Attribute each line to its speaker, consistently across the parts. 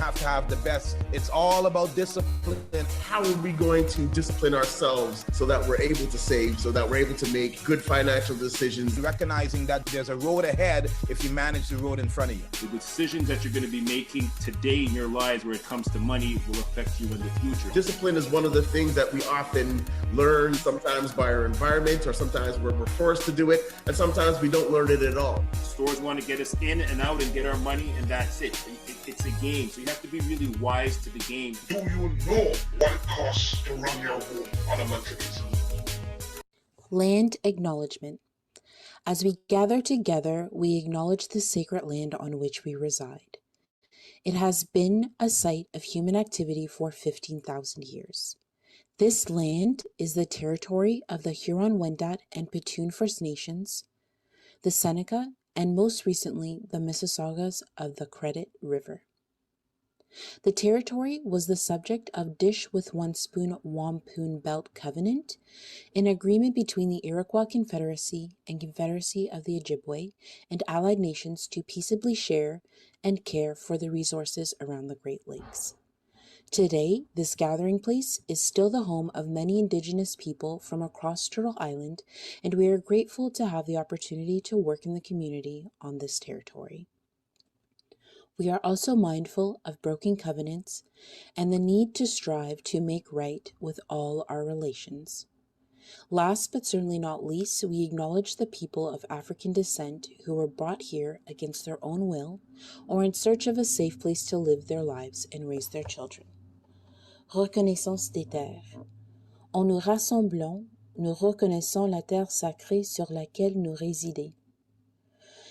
Speaker 1: have to have the best. It's all about discipline.
Speaker 2: How are we going to discipline ourselves so that we're able to save, so that we're able to make good financial decisions?
Speaker 1: Recognizing that there's a road ahead if you manage the road in front of you.
Speaker 3: The decisions that you're going to be making today in your lives where it comes to money will affect you in the future.
Speaker 2: Discipline is one of the things that we often learn, sometimes by our environment, or sometimes we're forced to do it, and sometimes we don't learn it at all.
Speaker 3: Stores want to get us in and out and get our money, and that's it. It's a game, so you have to be really wise to the game.
Speaker 4: Do you know what it costs to run your home on a monthly basis?
Speaker 5: Land acknowledgement. As we gather together, we acknowledge the sacred land on which we reside. It has been a site of human activity for 15,000 years. This land is the territory of the Huron-Wendat and Petun First Nations, the Seneca, and most recently, the Mississaugas of the Credit River. The territory was the subject of Dish with One Spoon Wampum Belt Covenant, an agreement between the Iroquois Confederacy and Confederacy of the Ojibwe and allied nations to peaceably share and care for the resources around the Great Lakes. Today, this gathering place is still the home of many Indigenous people from across Turtle Island, and we are grateful to have the opportunity to work in the community on this territory. We are also mindful of broken covenants and the need to strive to make right with all our relations. Last but certainly not least, we acknowledge the people of African descent who were brought here against their own will or in search of a safe place to live their lives and raise their children. Reconnaissance des terres. En nous rassemblant, nous reconnaissons la terre sacrée sur laquelle nous résidons.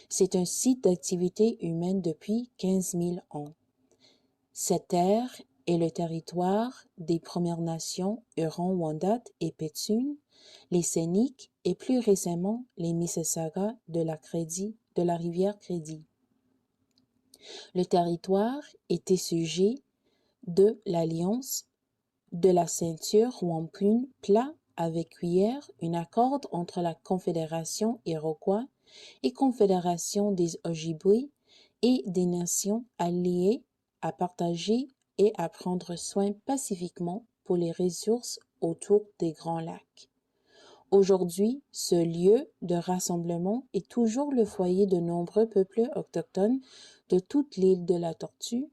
Speaker 5: C'est un site d'activité humaine depuis 15 000 ans. Cette terre est le territoire des Premières Nations Huron-Wendat et Petun, les Scéniques et plus récemment les Mississaugas de la rivière Crédit. Le territoire était sujet de l'alliance de la ceinture Wampum plat avec cuillère, un accord entre la Confédération Iroquois et Confédération des Ojibwe et des nations alliées à partager et à prendre soin pacifiquement pour les ressources autour des Grands Lacs. Aujourd'hui, ce lieu de rassemblement est toujours le foyer de nombreux peuples autochtones de toute l'île de la Tortue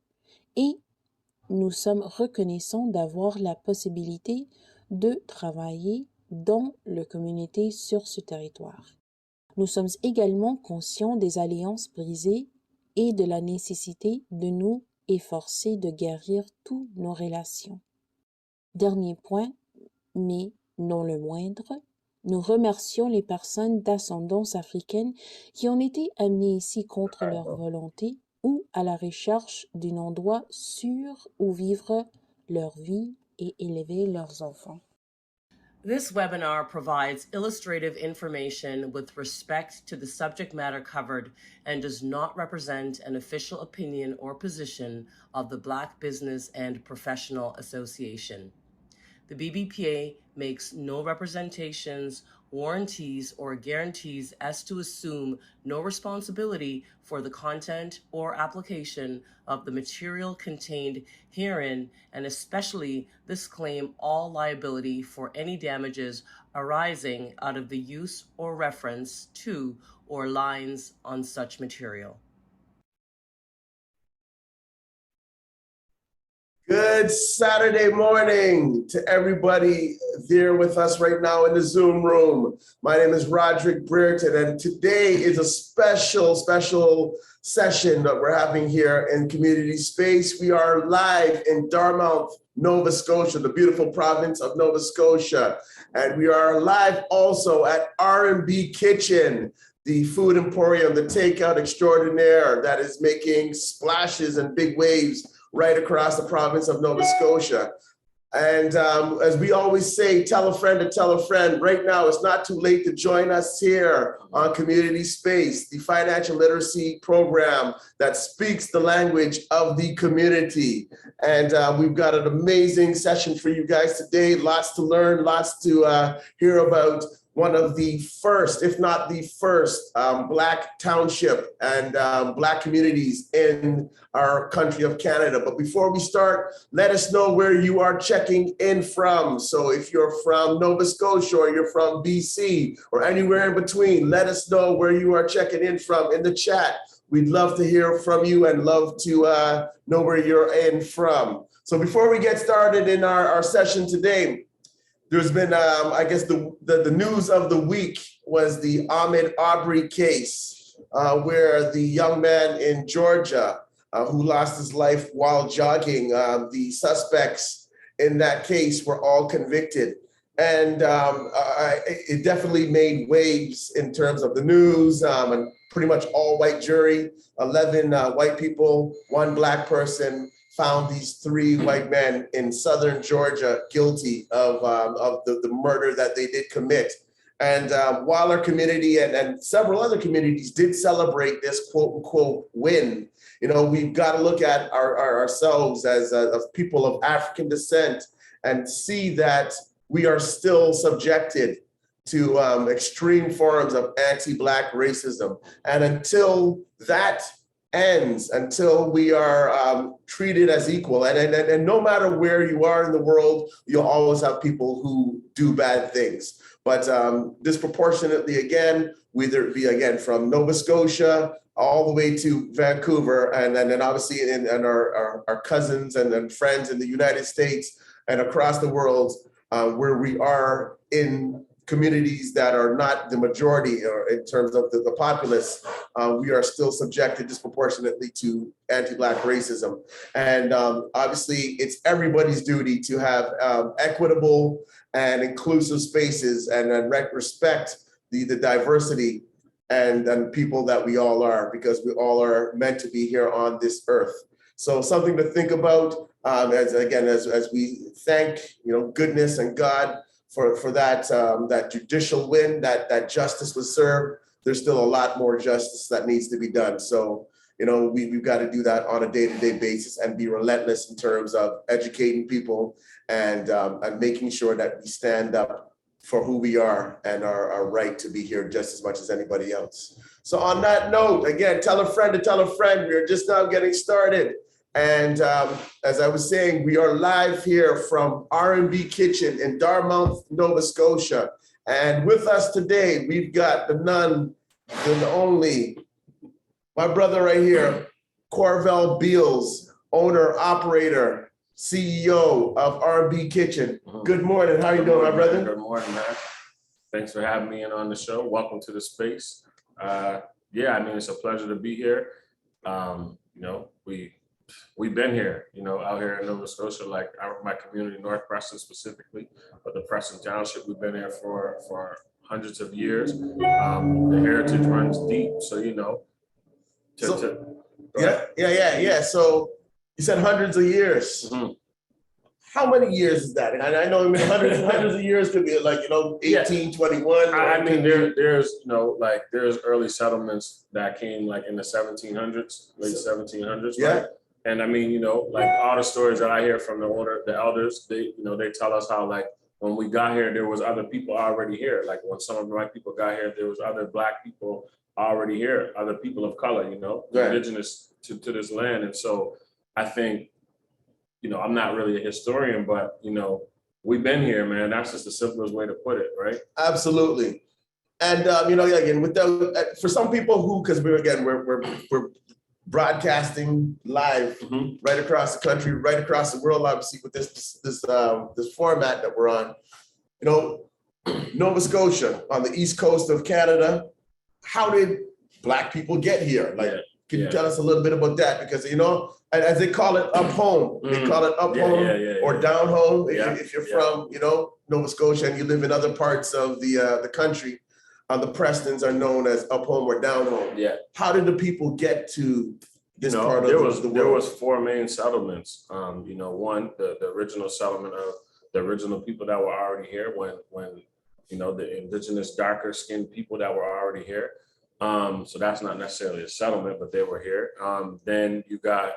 Speaker 5: et nous sommes reconnaissants d'avoir la possibilité de travailler dans la communauté sur ce territoire. Nous sommes également conscients des alliances brisées et de la nécessité de nous efforcer de guérir toutes nos relations. Dernier point, mais non le moindre, nous remercions les personnes d'ascendance africaine qui ont été amenées ici contre leur volonté ou à la recherche d'un endroit sûr où vivre leur vie et élever leurs enfants.
Speaker 6: This webinar provides illustrative information with respect to the subject matter covered and does not represent an official opinion or position of the Black Business and Professional Association. The BBPA makes no representations, warranties, or guarantees as to assume no responsibility for the content or application of the material contained herein, and especially disclaim all liability for any damages arising out of the use or reference to or lines on such material.
Speaker 2: Good Saturday morning to everybody there with us right now in the Zoom room. My name is Roderick Brereton, and today is a special session that we're having here in Community Space. We are live in Dartmouth, Nova Scotia, the beautiful province of Nova Scotia. And we are live also at R&B Kitchen, the food emporium, the takeout extraordinaire that is making splashes and big waves right across the province of Nova Scotia. And as we always say, tell a friend to tell a friend. Right now, it's not too late to join us here on Community Space, the financial literacy program that speaks the language of the community. And we've got an amazing session for you guys today. Lots to learn, lots to hear about one of the first, if not the first, Black township and Black communities in our country of Canada. But before we start, let us know where you are checking in from. So if you're from Nova Scotia or you're from BC or anywhere in between, let us know where you are checking in from in the chat. We'd love to hear from you and love to know where you're in from. So before we get started in our session today, there's been, I guess, the news of the week was the Ahmaud Arbery case, where the young man in Georgia who lost his life while jogging, the suspects in that case were all convicted. And it definitely made waves in terms of the news, and pretty much all white jury, 11 white people, 1 Black person, found these 3 white men in southern Georgia guilty of the murder that they did commit. And while our community and several other communities did celebrate this quote unquote win, you know, we've got to look at ourselves as people of African descent and see that we are still subjected to extreme forms of anti-Black racism. And until that ends, until we are treated as equal, and no matter where you are in the world, you'll always have people who do bad things. But disproportionately, again, whether it be again from Nova Scotia all the way to Vancouver, and then obviously and our cousins and friends in the United States and across the world, where we are in communities that are not the majority or in terms of the populace, we are still subjected disproportionately to anti-Black racism. And obviously it's everybody's duty to have equitable and inclusive spaces and respect the diversity and people that we all are, because we all are meant to be here on this earth. So something to think about as we thank, you know, goodness and God for that judicial win, that justice was served. There's still a lot more justice that needs to be done. So, you know, we've got to do that on a day-to-day basis and be relentless in terms of educating people and making sure that we stand up for who we are and our right to be here just as much as anybody else. So on that note, again, tell a friend to tell a friend. We're just now getting started. And as I was saying, we are live here from R&B Kitchen in Dartmouth, Nova Scotia. And with us today, we've got the none, the only, my brother right here, Corvell Beals, owner, operator, CEO of R&B Kitchen. Good morning. How you doing, my brother?
Speaker 7: Good morning, man. Thanks for having me in on the show. Welcome to the space. Yeah, I mean, it's a pleasure to be here. You know, we've been here, you know, out here in Nova Scotia, like my community, North Preston specifically, but the Preston Township, we've been here for hundreds of years. The heritage runs deep, so, you know.
Speaker 2: Yeah. So you said hundreds of years.
Speaker 7: Mm-hmm.
Speaker 2: How many years is that? And I know, I mean, hundreds of years could be like, you know, 1821.
Speaker 7: I mean, there's, you know, like there's early settlements that came like in the 1700s, late 1700s.
Speaker 2: Yeah.
Speaker 7: Right? And I mean, you know, like all the stories that I hear from the elders, they, you know, they tell us how like when we got here, there was other people already here. Like when some of the white people got here, there was other Black people already here, other people of color, you know, right, indigenous to this land. And so I think, you know, I'm not really a historian, but, you know, we've been here, man. That's just the simplest way to put it, right?
Speaker 2: Absolutely. And, you know, again, for some people who, because we're broadcasting live right across the country, right across the world, obviously with this format that we're on. You know, Nova Scotia on the east coast of Canada. How did Black people get here? Like, can you tell us a little bit about that? Because, you know, as they call it up home, they call it up home or down home. If you're from, you know, Nova Scotia and you live in other parts of the country, the Prestons are known as up home or down home. Yeah. How did the people get to this part of the world?
Speaker 7: There was 4 main settlements. You know, one, the original settlement of the original people that were already here when you know, the indigenous darker skinned people that were already here. So that's not necessarily a settlement, but they were here. Then you got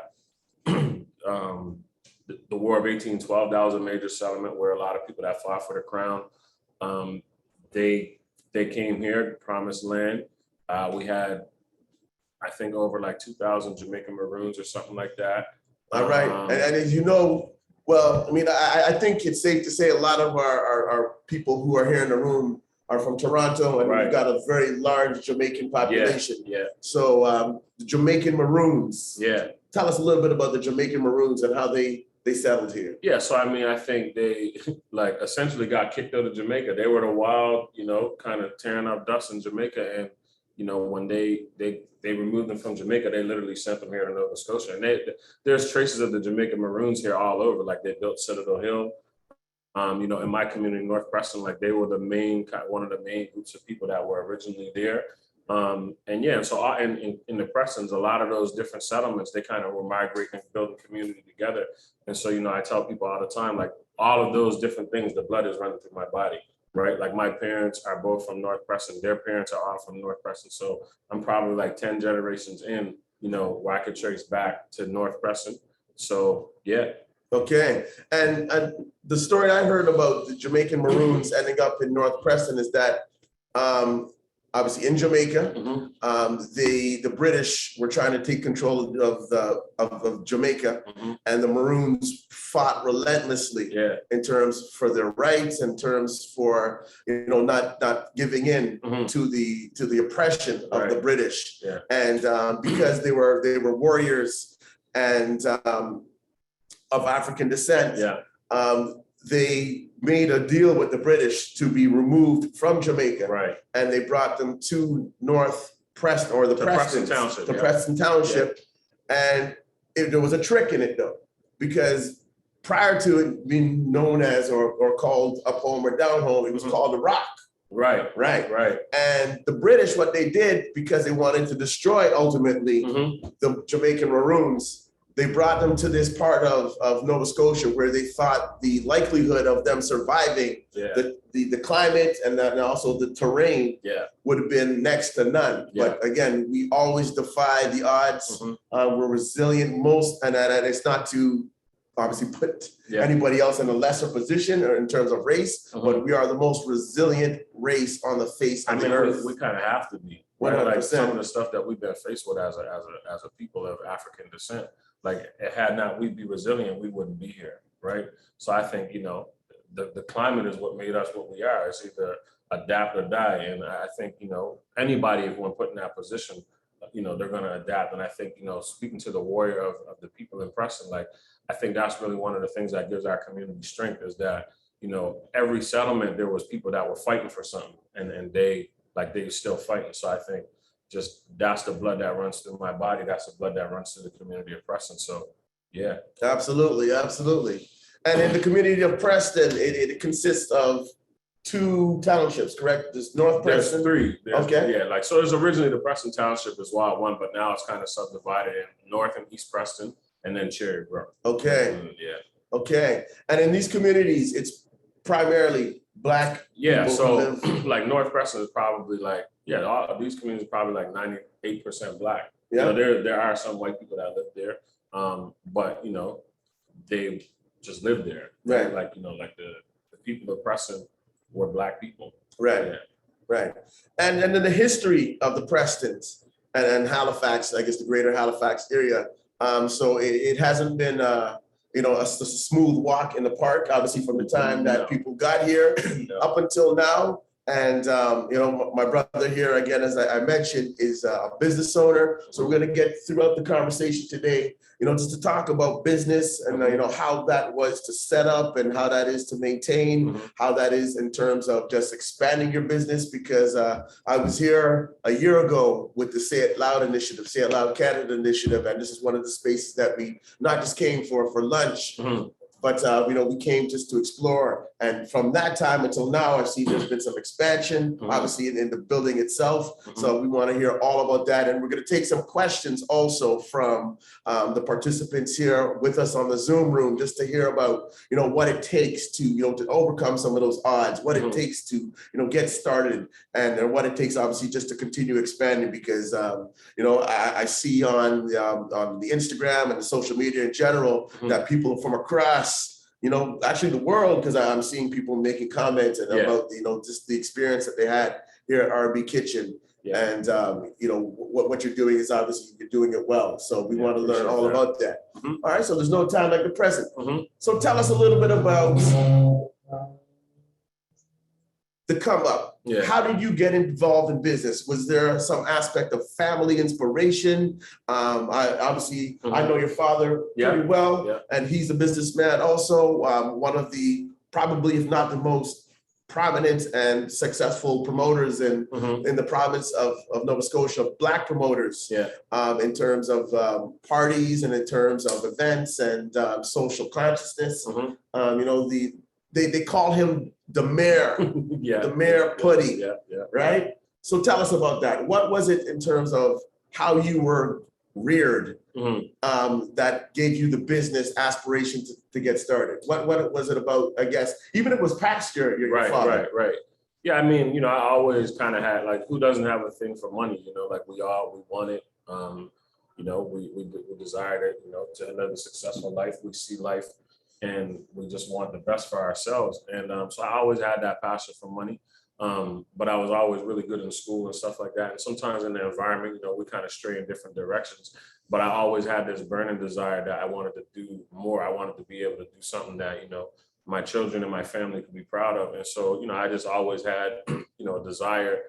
Speaker 7: the War of 1812. That was a major settlement where a lot of people that fought for the crown, they they came here, promised land. We had, I think, over like 2,000 Jamaican Maroons or something like that.
Speaker 2: All right, and as you know, well, I mean, I think it's safe to say a lot of our people who are here in the room are from Toronto, and
Speaker 7: Right.
Speaker 2: we've got a very large Jamaican population.
Speaker 7: Yeah.
Speaker 2: So the Jamaican Maroons.
Speaker 7: Yeah.
Speaker 2: Tell us a little bit about the Jamaican Maroons and how they settled here.
Speaker 7: Yeah, so I mean, I think they like essentially got kicked out of Jamaica. They were the wild, kind of tearing up dust in Jamaica. And, when they removed them from Jamaica, they literally sent them here to Nova Scotia. And there's traces of the Jamaican Maroons here all over. Like they built Citadel Hill. In my community, North Preston, like they were one of the main groups of people that were originally there. So in the Prestons, a lot of those different settlements, they kind of were migrating and building community together. And so, I tell people all the time, like all of those different things, the blood is running through my body, right? Like my parents are both from North Preston. Their parents are all from North Preston. So I'm probably like 10 generations in, where I could trace back to North Preston. So, yeah.
Speaker 2: Okay, and the story I heard about the Jamaican Maroons ending up in North Preston is that obviously in Jamaica, the British were trying to take control of Jamaica, and the Maroons fought relentlessly in terms for their rights, in terms for not giving in to the oppression of the British, and because they were warriors and of African descent, they made a deal with the British to be removed from Jamaica, and they brought them to North Preston, or the Preston Township, Preston Township, and there was a trick in it though, because prior to it being known as or called Up Home or Down Home, it was called the Rock. Right. And the British, what they did, because they wanted to destroy ultimately the Jamaican Maroons, they brought them to this part of Nova Scotia where they thought the likelihood of them surviving the climate and then also the terrain would have been next to none. But again, we always defy the odds. We're resilient and it's not to obviously put anybody else in a lesser position or in terms of race, but we are the most resilient race on the face of the earth.
Speaker 7: We kind of have to be. Right? Like some of the stuff that we've been faced with as a people of African descent. Like had not we be resilient, we wouldn't be here, right? So I think, the climate is what made us what we are. It's either adapt or die. And I think, anybody, if we're put in that position, they're gonna adapt. And I think, speaking to the warrior of the people in Preston, like, I think that's really one of the things that gives our community strength is that, every settlement, there was people that were fighting for something and they still fighting. So I think, that's the blood that runs through my body. That's the blood that runs through the community of Preston. So, yeah. Absolutely.
Speaker 2: And in the community of Preston, it consists of 2 townships, correct? There's North Preston.
Speaker 7: There's 3. Yeah, so there's originally the Preston Township is Wild One, but now it's kind of subdivided in North and East Preston and then Cherry Brook.
Speaker 2: Okay. Okay. And in these communities, it's primarily Black.
Speaker 7: Yeah. So like North Preston is probably like, all of these communities are probably like 98% Black. Yeah. There are some white people that live there, but they just live there.
Speaker 2: Right.
Speaker 7: Like the people of Preston were Black people.
Speaker 2: Right. Yeah. Right. And then the history of the Prestons and Halifax, I guess the greater Halifax area. So it hasn't been a smooth walk in the park, obviously from the time that people got here up until now. And, my brother here, again, as I mentioned, is a business owner. So we're going to get throughout the conversation today, just to talk about business and, how that was to set up and how that is to maintain, how that is in terms of just expanding your business. Because I was here a year ago with the Say It Loud initiative, Say It Loud Canada initiative. And this is one of the spaces that we not just came for lunch, but we came just to explore. And from that time until now, I've seen there's been some expansion, obviously in the building itself. So we want to hear all about that. And we're going to take some questions also from the participants here with us on the Zoom room, just to hear about, what it takes to, to overcome some of those odds, what it takes to, get started, and what it takes, obviously, just to continue expanding. Because, I see on the Instagram and the social media in general that people from across, actually the world, because I'm seeing people making comments and about, just the experience that they had here at R&B Kitchen.
Speaker 7: Yeah.
Speaker 2: And, you know, what you're doing is obviously you're doing it well. So we want to learn all about that. All right. So there's no time like the present. So tell us a little bit about the come up.
Speaker 7: Yeah.
Speaker 2: How did you get involved in business? Was there some aspect of family inspiration? I know your father pretty well, and he's a businessman also. One of the, probably if not the most prominent and successful promoters in the province of Nova Scotia, Black promoters, in terms of parties and in terms of events and social consciousness. You know, they call him the mayor, the mayor Putty, right? So tell us about that. What was it in terms of how you were reared that gave you the business aspiration to get started? What was it about, I guess, even if it was past your father?
Speaker 7: Right. Yeah, I mean, you know, I always kind of had, like, who doesn't have a thing for money? You know, like we want it. You know, we desired it, you know, to live a successful life. We see life and we just want the best for ourselves. And so I always had that passion for money. But I was always really good in school and stuff like that. And sometimes in the environment, you know, we kind of stray in different directions. But I always had this burning desire that I wanted to do more. I wanted to be able to do something that, you know, my children and my family could be proud of. And so, you know, I just always had, you know, a desire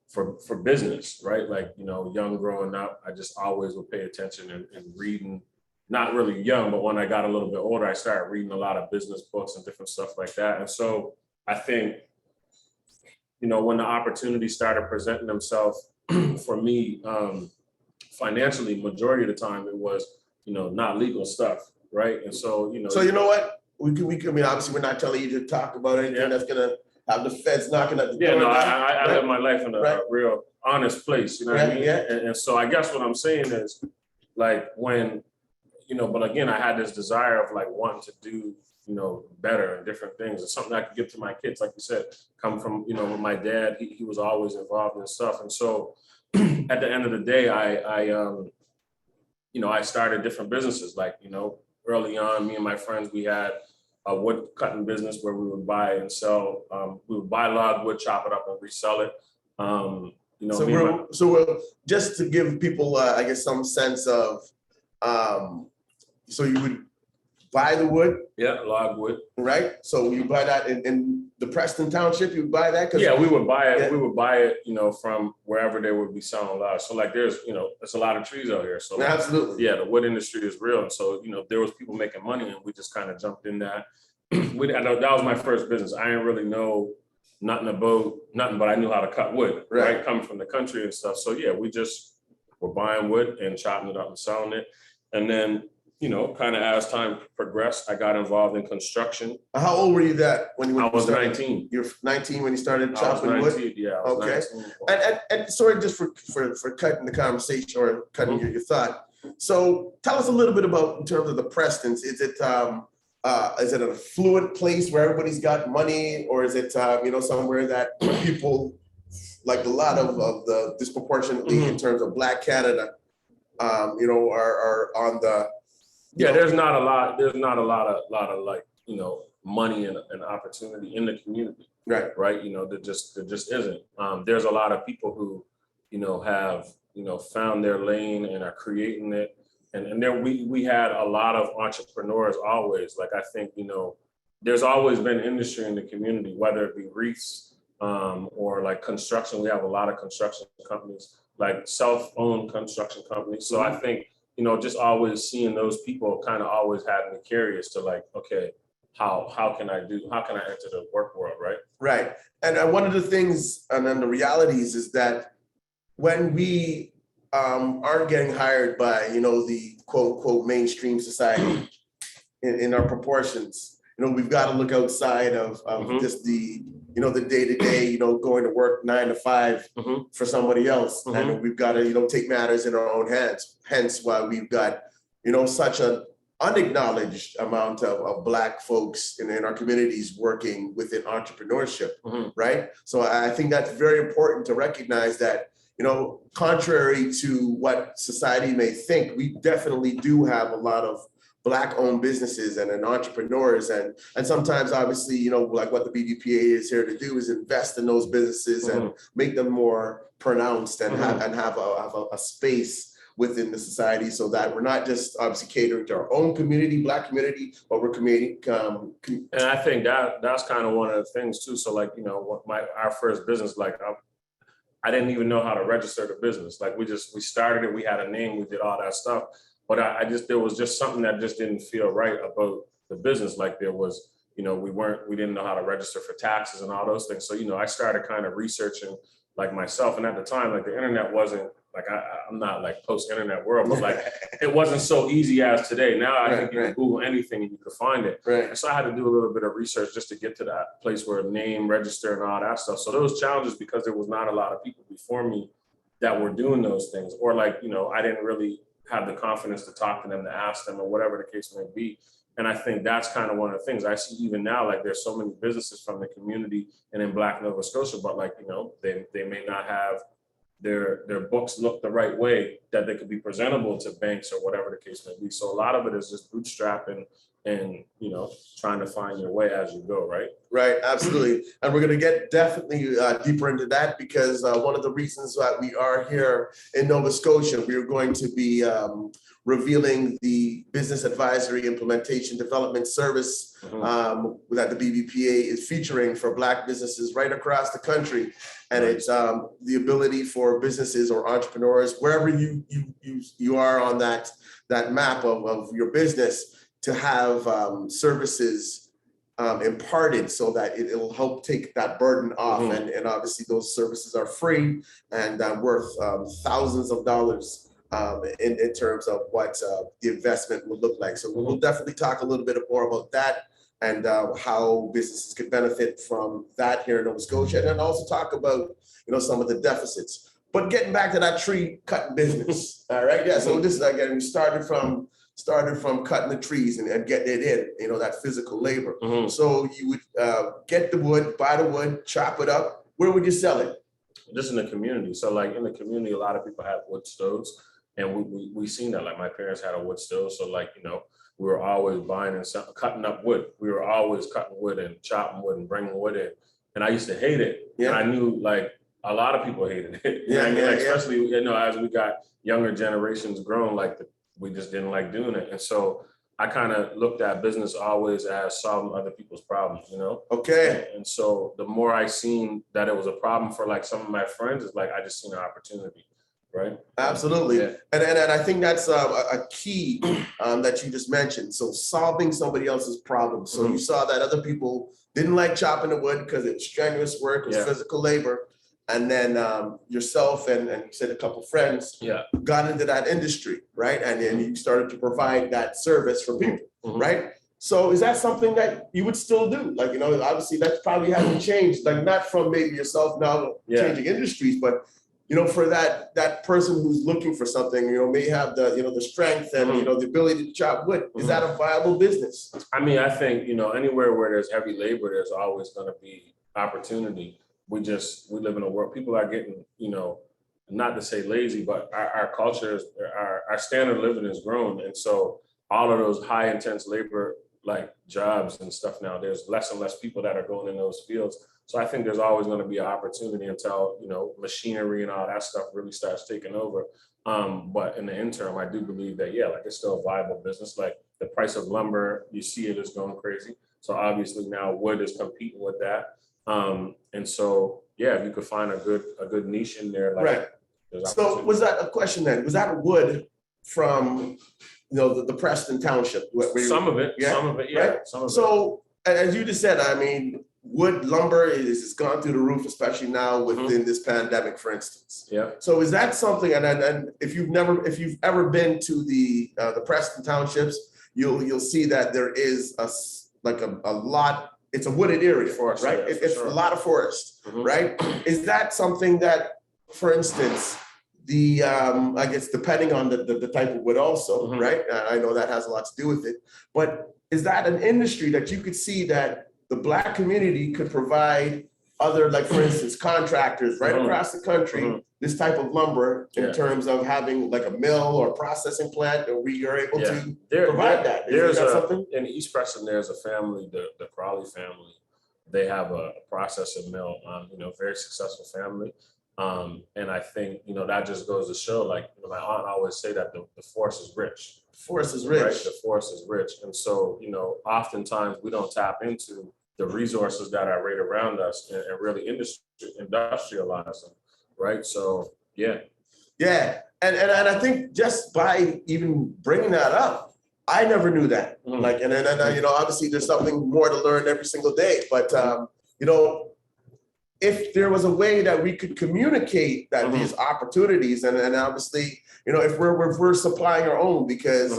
Speaker 7: for business, right? Like, you know, young growing up, I just always would pay attention and reading. Not really young, but when I got a little bit older, I started reading a lot of business books and different stuff like that. And so I think, you know, when the opportunities started presenting themselves for me, financially, majority of the time it was, you know, not legal stuff, right? And so, you know.
Speaker 2: So you know what? We can. I mean, obviously, we're not telling you to talk about anything that's gonna have the feds knocking at the door.
Speaker 7: No, I live my life in a real honest place. You know what I mean? And so I guess what I'm saying is, like, when, you know, but again, I had this desire of like wanting to do, you know, better and different things. It's something I could give to my kids. Like you said, come from, you know, with my dad, he was always involved in stuff. And so at the end of the day, I you know, I started different businesses. Like, you know, early on, me and my friends, we had a wood cutting business where we would buy and sell. We would buy log wood, chop it up and resell it. You know,
Speaker 2: so just to give people, I guess, some sense of, so you would buy the wood?
Speaker 7: Yeah, log wood.
Speaker 2: Right? So you buy that in the Preston Township, you would buy that?
Speaker 7: Yeah, we would buy it. Yeah. We would buy it, you know, from wherever they would be selling logs. So like there's, you know, there's a lot of trees out here. So like,
Speaker 2: absolutely.
Speaker 7: Yeah, the wood industry is real. And so, you know, there was people making money and we just kind of jumped in that. I know that was my first business. I didn't really know nothing, but I knew how to cut wood, right? Coming from the country and stuff. So yeah, we just were buying wood and chopping it up and selling it. And then, you know, kind of as time progressed, I got involved in construction.
Speaker 2: How old were you when
Speaker 7: I was 19.
Speaker 2: You're 19 when you started chopping wood?
Speaker 7: Yeah, I was
Speaker 2: 19. And sorry, just for cutting the conversation or cutting your thought. So tell us a little bit about, in terms of the Prestons, is it an affluent place where everybody's got money, or is it, you know, somewhere that people, like a lot of the disproportionately in terms of Black Canada, you know, are on the,
Speaker 7: there's not a lot of like, you know, money and opportunity in the community. Right. You know, there just isn't. There's a lot of people who, you know, have, you know, found their lane and are creating it. And then we had a lot of entrepreneurs always. Like, I think, you know, there's always been industry in the community, whether it be wreaths or like construction. We have a lot of construction companies, like self-owned construction companies. So I think, you know, just always seeing those people kind of always had me curious to like, okay, how can I enter the work world, right?
Speaker 2: Right. And one of the things, and then the realities is that when we aren't getting hired by, you know, the quote unquote mainstream society in our proportions, you know, we've got to look outside of just the, you know, the day-to-day, you know, going to work 9 to 5 for somebody else. And we've got to, you know, take matters in our own hands. Hence why we've got, you know, such an unacknowledged amount of Black folks in our communities working within entrepreneurship, right? So I think that's very important to recognize that, you know, contrary to what society may think, we definitely do have a lot of Black-owned businesses and entrepreneurs, and sometimes, obviously, you know, like what the BDPA is here to do is invest in those businesses and make them more pronounced and have a space within the society, so that we're not just obviously catering to our own community, Black community, but we're community.
Speaker 7: And I think that's kind of one of the things too. So like, you know, our first business, like I didn't even know how to register the business. Like we started it, we had a name, we did all that stuff. But there was just something that just didn't feel right about the business. Like there was, you know, we didn't know how to register for taxes and all those things. So, you know, I started kind of researching like myself. And at the time, like the internet wasn't like, I'm not like post-internet world, but like it wasn't so easy as today. Now I think you can Google anything and you can find it.
Speaker 2: Right.
Speaker 7: And so I had to do a little bit of research just to get to that place where name, register and all that stuff. So there was challenges because there was not a lot of people before me that were doing those things, or like, you know, I didn't really have the confidence to talk to them, to ask them, or whatever the case may be. And I think that's kind of one of the things I see even now, like there's so many businesses from the community and in Black Nova Scotia, but like, you know, they may not have their books look the right way that they could be presentable to banks or whatever the case may be. So a lot of it is just bootstrapping and, you know, trying to find your way as you go, right?
Speaker 2: Right, absolutely. And we're going to get definitely deeper into that, because one of the reasons that we are here in Nova Scotia, we are going to be revealing the Business Advisory Implementation Development Service that the BBPA is featuring for Black businesses right across the country. And it's the ability for businesses or entrepreneurs, wherever you are on that map of your business, to have services imparted so that it'll help take that burden off. And obviously those services are free and worth thousands of dollars in terms of what the investment will look like. So we'll definitely talk a little bit more about that and how businesses could benefit from that here in Nova Scotia, and then also talk about, you know, some of the deficits. But getting back to that tree cutting business, all right? Yeah, so this is again, we started from cutting the trees and getting it in, you know, that physical labor. So you would get the wood, buy the wood, chop it up. Where would you sell it?
Speaker 7: Just in the community. So like in the community, a lot of people have wood stoves, and we seen that. Like my parents had a wood stove, so like, you know, we were always buying and cutting up wood. We were always cutting wood and chopping wood and bringing wood in. And I used to hate it. Yeah. And I knew like a lot of people hated it. Especially, you know, as we got younger generations grown, like we just didn't like doing it. And so I kind of looked at business always as solving other people's problems, you know?
Speaker 2: Okay.
Speaker 7: And so the more I seen that it was a problem for like some of my friends, it's like I just seen an opportunity, right?
Speaker 2: Absolutely. Yeah. And I think that's a key that you just mentioned. So solving somebody else's problems. So you saw that other people didn't like chopping the wood because it's strenuous work, it's physical labor. And then yourself and you said a couple friends got into that industry, right? And then you started to provide that service for people, right? So is that something that you would still do? Like, you know, obviously that probably hasn't changed, like not from maybe yourself now changing industries, but, you know, for that person who's looking for something, you know, may have the, you know, the strength and, you know, the ability to chop wood. Is that a viable business?
Speaker 7: I mean, I think, you know, anywhere where there's heavy labor, there's always going to be opportunity. We live in a world, people are getting, you know, not to say lazy, but our culture is, our standard of living has grown. And so all of those high intense labor, like jobs and stuff now, there's less and less people that are going in those fields. So I think there's always going to be an opportunity until, you know, machinery and all that stuff really starts taking over. But in the interim, I do believe that, like it's still a viable business. Like the price of lumber, you see it is going crazy. So obviously now wood is competing with that. And so, if you could find a good niche in there, like,
Speaker 2: right. So was that a question then? Was that wood from, you know, the Preston Township?
Speaker 7: Some of it, yeah.
Speaker 2: Right? So as you just said, I mean, wood lumber is gone through the roof, especially now within this pandemic, for instance.
Speaker 7: Yeah.
Speaker 2: So is that something? And if you've ever been to the Preston Townships, you'll see that there is a lot. It's a wooded area,
Speaker 7: forest,
Speaker 2: right? It's a lot of forest, right? Is that something that, for instance, the I guess depending on the type of wood also, right? I know that has a lot to do with it, but is that an industry that you could see that the Black community could provide other, like for instance, contractors right across the country, this type of lumber in terms of having like a mill or processing plant, and we are able to provide that? Is that something?
Speaker 7: In East Preston, there's a family, the Crawley family. They have a processing mill, very successful family. And I think, that just goes to show, like, my aunt always say that the force is rich.
Speaker 2: Force is rich. Right?
Speaker 7: The force is rich. And so, oftentimes we don't tap into the resources that are right around us and really industrialize them. Right. So, yeah.
Speaker 2: Yeah. And I think just by even bringing that up, I never knew that. Like, and obviously there's something more to learn every single day. But, if there was a way that we could communicate that these opportunities, and obviously, if we're supplying our own, because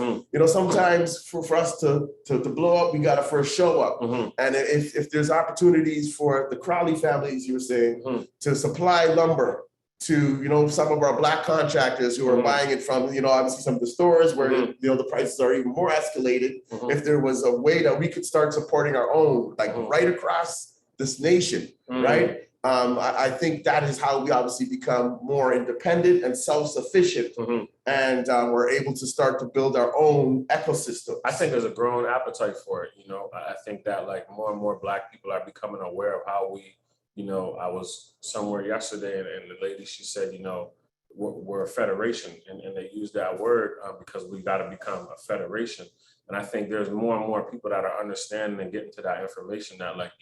Speaker 2: sometimes for us to blow up, we got to first show up. And if there's opportunities for the Crawley families, you were saying, to supply lumber to some of our Black contractors who are buying it from obviously some of the stores where the prices are even more escalated. If there was a way that we could start supporting our own, like right across this nation, right? I think that is how we obviously become more independent and self-sufficient, and we're able to start to build our own ecosystem.
Speaker 7: I think there's a growing appetite for it. I think that like more and more Black people are becoming aware of how we, I was somewhere yesterday and the lady, she said, we're a federation, and they use that word because we got to become a federation. And I think there's more and more people that are understanding and getting to that information that, like,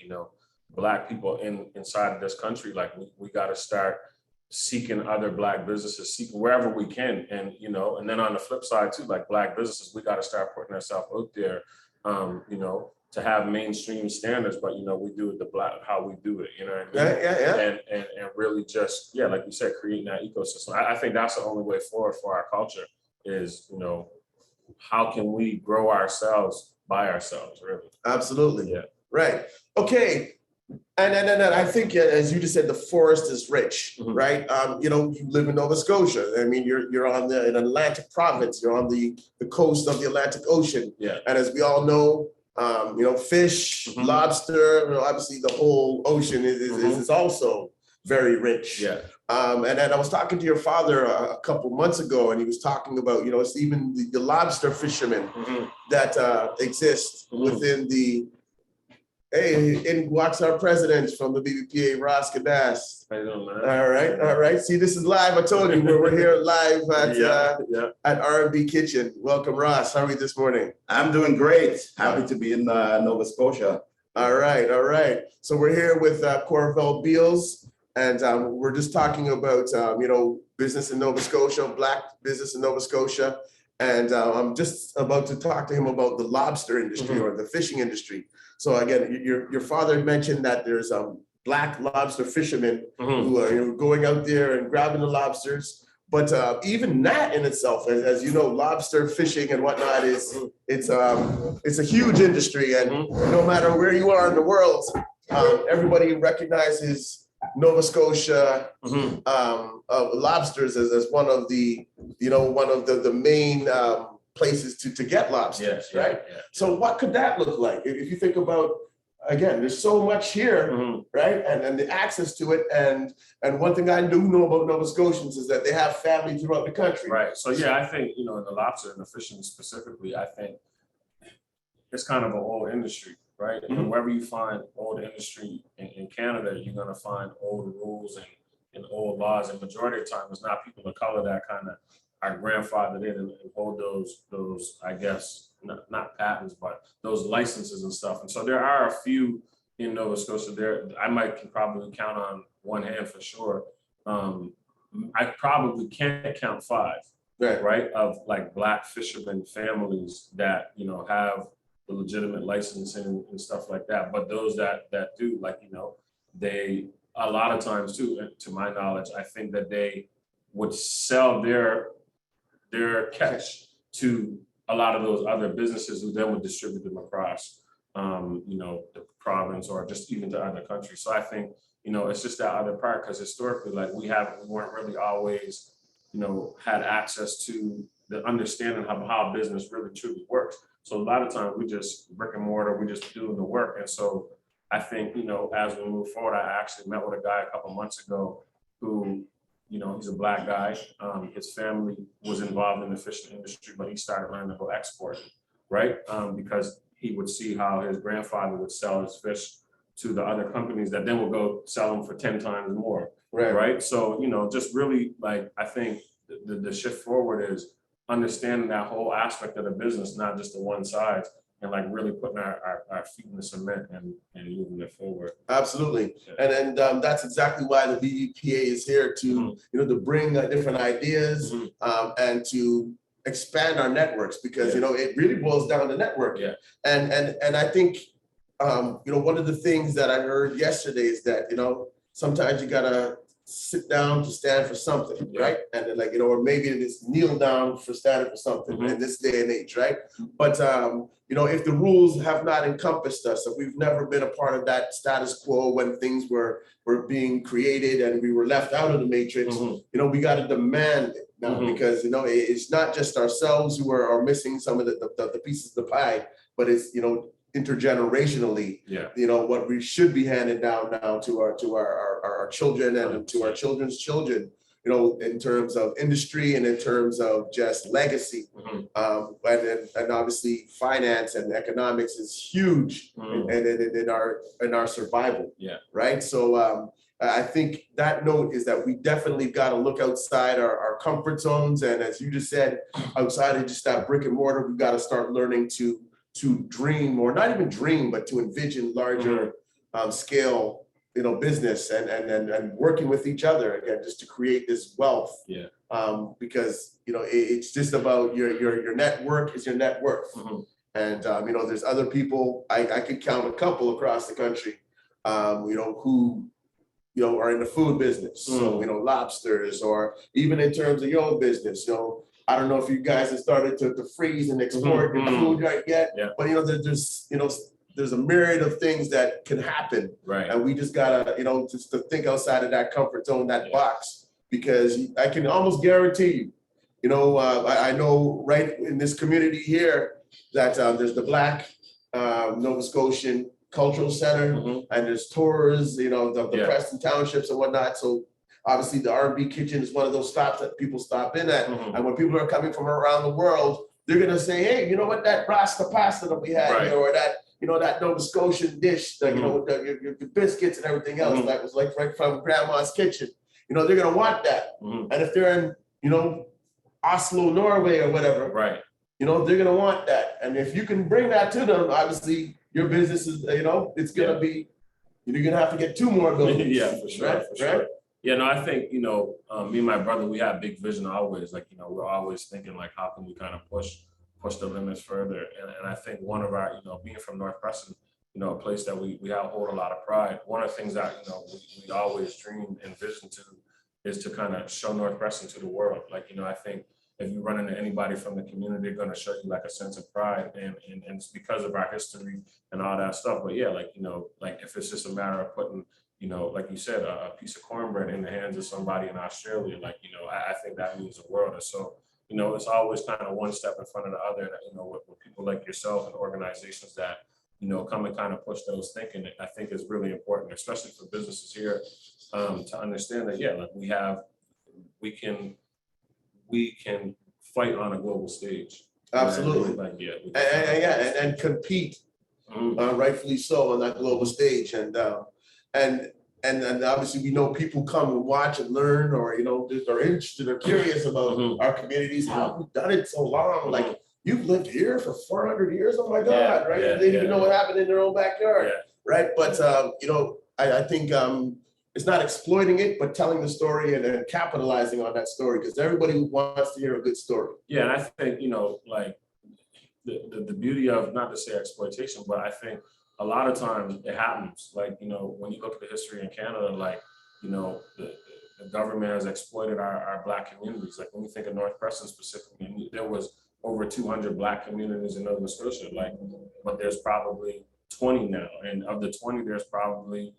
Speaker 7: Black people inside of this country, like we got to start seeking other Black businesses, seeking wherever we can. And, and then on the flip side too, like Black businesses, we got to start putting ourselves out there, to have mainstream standards, but, we do it how we do it, what I mean?
Speaker 2: Yeah.
Speaker 7: And really just, like you said, creating that ecosystem. I think that's the only way forward for our culture is, how can we grow ourselves by ourselves, really?
Speaker 2: Absolutely.
Speaker 7: Yeah.
Speaker 2: Right. Okay. And I think, as you just said, the forest is rich, right? You live in Nova Scotia. I mean, you're on an Atlantic province. You're on the coast of the Atlantic Ocean.
Speaker 7: Yeah. And
Speaker 2: as we all know, fish, lobster, obviously the whole ocean is also very rich.
Speaker 7: Yeah.
Speaker 2: And then I was talking to your father a couple months ago, and he was talking about, it's even the lobster fishermen that exist within the. Hey, in walks our president from the BBPA, Ross Kadas.
Speaker 7: I know, man.
Speaker 2: All right. See, this is live. I told you we're here live at R&B Kitchen. Welcome, Ross. How are you this morning?
Speaker 8: I'm doing great. Happy to be in Nova Scotia.
Speaker 2: All right. So we're here with Corvell Beals, and we're just talking about business in Nova Scotia, Black business in Nova Scotia, and I'm just about to talk to him about the lobster industry or the fishing industry. So again, your father mentioned that there's Black lobster fishermen who are going out there and grabbing the lobsters. But even that in itself, as you know, lobster fishing and whatnot it's a huge industry, and no matter where you are in the world, everybody recognizes Nova Scotia lobsters as one of the main places to get lobsters, right? Yeah. So what could that look like? If you think about, again, there's so much here, right? And the access to it. And one thing I do know about Nova Scotians is that they have family throughout the country.
Speaker 7: Right. So yeah, I think, in the lobster and the fishing specifically, I think it's kind of an old industry, right? And wherever you find old industry in Canada, you're going to find old rules and old laws. And majority of the time, it's not people of color that kind of are grandfathered in and hold those, I guess, not patents, but those licenses and stuff. And so there are a few in Nova Scotia there. I can probably count on one hand for sure. I probably can't count 5, right? Of like Black fishermen families that, have the legitimate licensing and stuff like that. But those that do, like, they, a lot of times too, to my knowledge, I think that they would sell their catch to a lot of those other businesses who then would distribute them across, the province or just even to other countries. So I think, it's just that other part, because historically, like we weren't really always, had access to the understanding of how business really truly works. So a lot of times we just brick and mortar, we just doing the work. And so I think, you know, as we move forward, I actually met with a guy a couple months ago who, you know, he's a Black guy. His family was involved in the fishing industry, but he started learning to go export, right? Because he would see how his grandfather would sell his fish to the other companies that then would go sell them for 10 times more, right? So, you know, just really like, I think the shift forward is understanding that whole aspect of the business, not just the one side, and like really putting our feet in the cement and moving it forward.
Speaker 2: Absolutely. Yeah. And that's exactly why the BEPA is here to, you know, to bring different ideas and to expand our networks, because, you know, it really boils down to networking. And I think, you know, one of the things that I heard yesterday is that, you know, sometimes you gotta sit down to stand for something, right? And then, like, you know, or maybe it is kneel down for standing for something in this day and age, right? But, you know, if the rules have not encompassed us, if we've never been a part of that status quo when things were being created and we were left out of the matrix, you know, we got to demand it now, because, you know, it's not just ourselves who are missing some of the pieces of the pie, but it's, you know, intergenerationally, you know, what we should be handed down now to our children and to our children's children, you know, in terms of industry and in terms of just legacy. And obviously finance and economics is huge in our survival. Right. So I think that note is that we definitely got to look outside our comfort zones. And as you just said, outside of just that brick and mortar, we've got to start learning to dream, or not even dream, but to envision larger scale, you know, business and working with each other again, just to create this wealth. Because, you know, it's just about your network is your net worth. And, you know, there's other people, I could count a couple across the country, you know, who, you know, are in the food business. So, you know, lobsters, or even in terms of your own business, you know, I don't know if you guys have started to freeze and export your food right yet, but, you know, there's a myriad of things that can happen. And we just gotta, you know, just to think outside of that comfort zone, that box, because I can almost guarantee you, you know, I know right in this community here that there's the Black Nova Scotian Cultural Center, and there's tours, you know, the Preston Townships and whatnot. So obviously the R&B Kitchen is one of those stops that people stop in at. And when people are coming from around the world, they're gonna say, hey, you know what, that Rasta pasta that we had here, or that, you know, that Nova Scotian dish, that, you know, with your biscuits and everything else, that was like right from grandma's kitchen. You know, they're gonna want that. And if they're in, you know, Oslo, Norway or whatever, you know, they're gonna want that. And if you can bring that to them, obviously your business is, you know, it's gonna be, you're gonna have to get 2 more buildings.
Speaker 7: For sure. Yeah, no, I think, you know, me and my brother, we have big vision always. Like, you know, we're always thinking like, how can we kind of push the limits further? And I think one of our, you know, being from North Preston, you know, a place that we hold a lot of pride. One of the things that, you know, we always dream and vision to is to kind of show North Preston to the world. Like, you know, I think if you run into anybody from the community, they're going to show you like a sense of pride, and it's because of our history and all that stuff. But yeah, like, you know, like if it's just a matter of putting, you know, like you said, a piece of cornbread in the hands of somebody in Australia, like, you know, I think that means the world. And so, you know, it's always kind of one step in front of the other, you know, with people like yourself and organizations that, you know, come and kind of push those thinking, I think is really important, especially for businesses here, to understand that, yeah, like we can fight on a global stage.
Speaker 2: Absolutely.
Speaker 7: Like,
Speaker 2: and compete, rightfully so, on that global stage. And obviously we know people come and watch and learn, or, you know, they're interested or curious about our communities. How we've done it so long. Like, you've lived here for 400 years. Oh my God, right? They didn't even know what happened in their own backyard, right? But you know, I think it's not exploiting it, but telling the story and capitalizing on that story, because everybody wants to hear a good story.
Speaker 7: Yeah, and I think, you know, like the beauty of, not to say exploitation, but I think a lot of times it happens. Like, you know, when you look at the history in Canada, like, you know, the government has exploited our Black communities. Like, when we think of North Preston specifically, there was over 200 Black communities in Nova Scotia, like, but there's probably 20 now. And of the 20, there's probably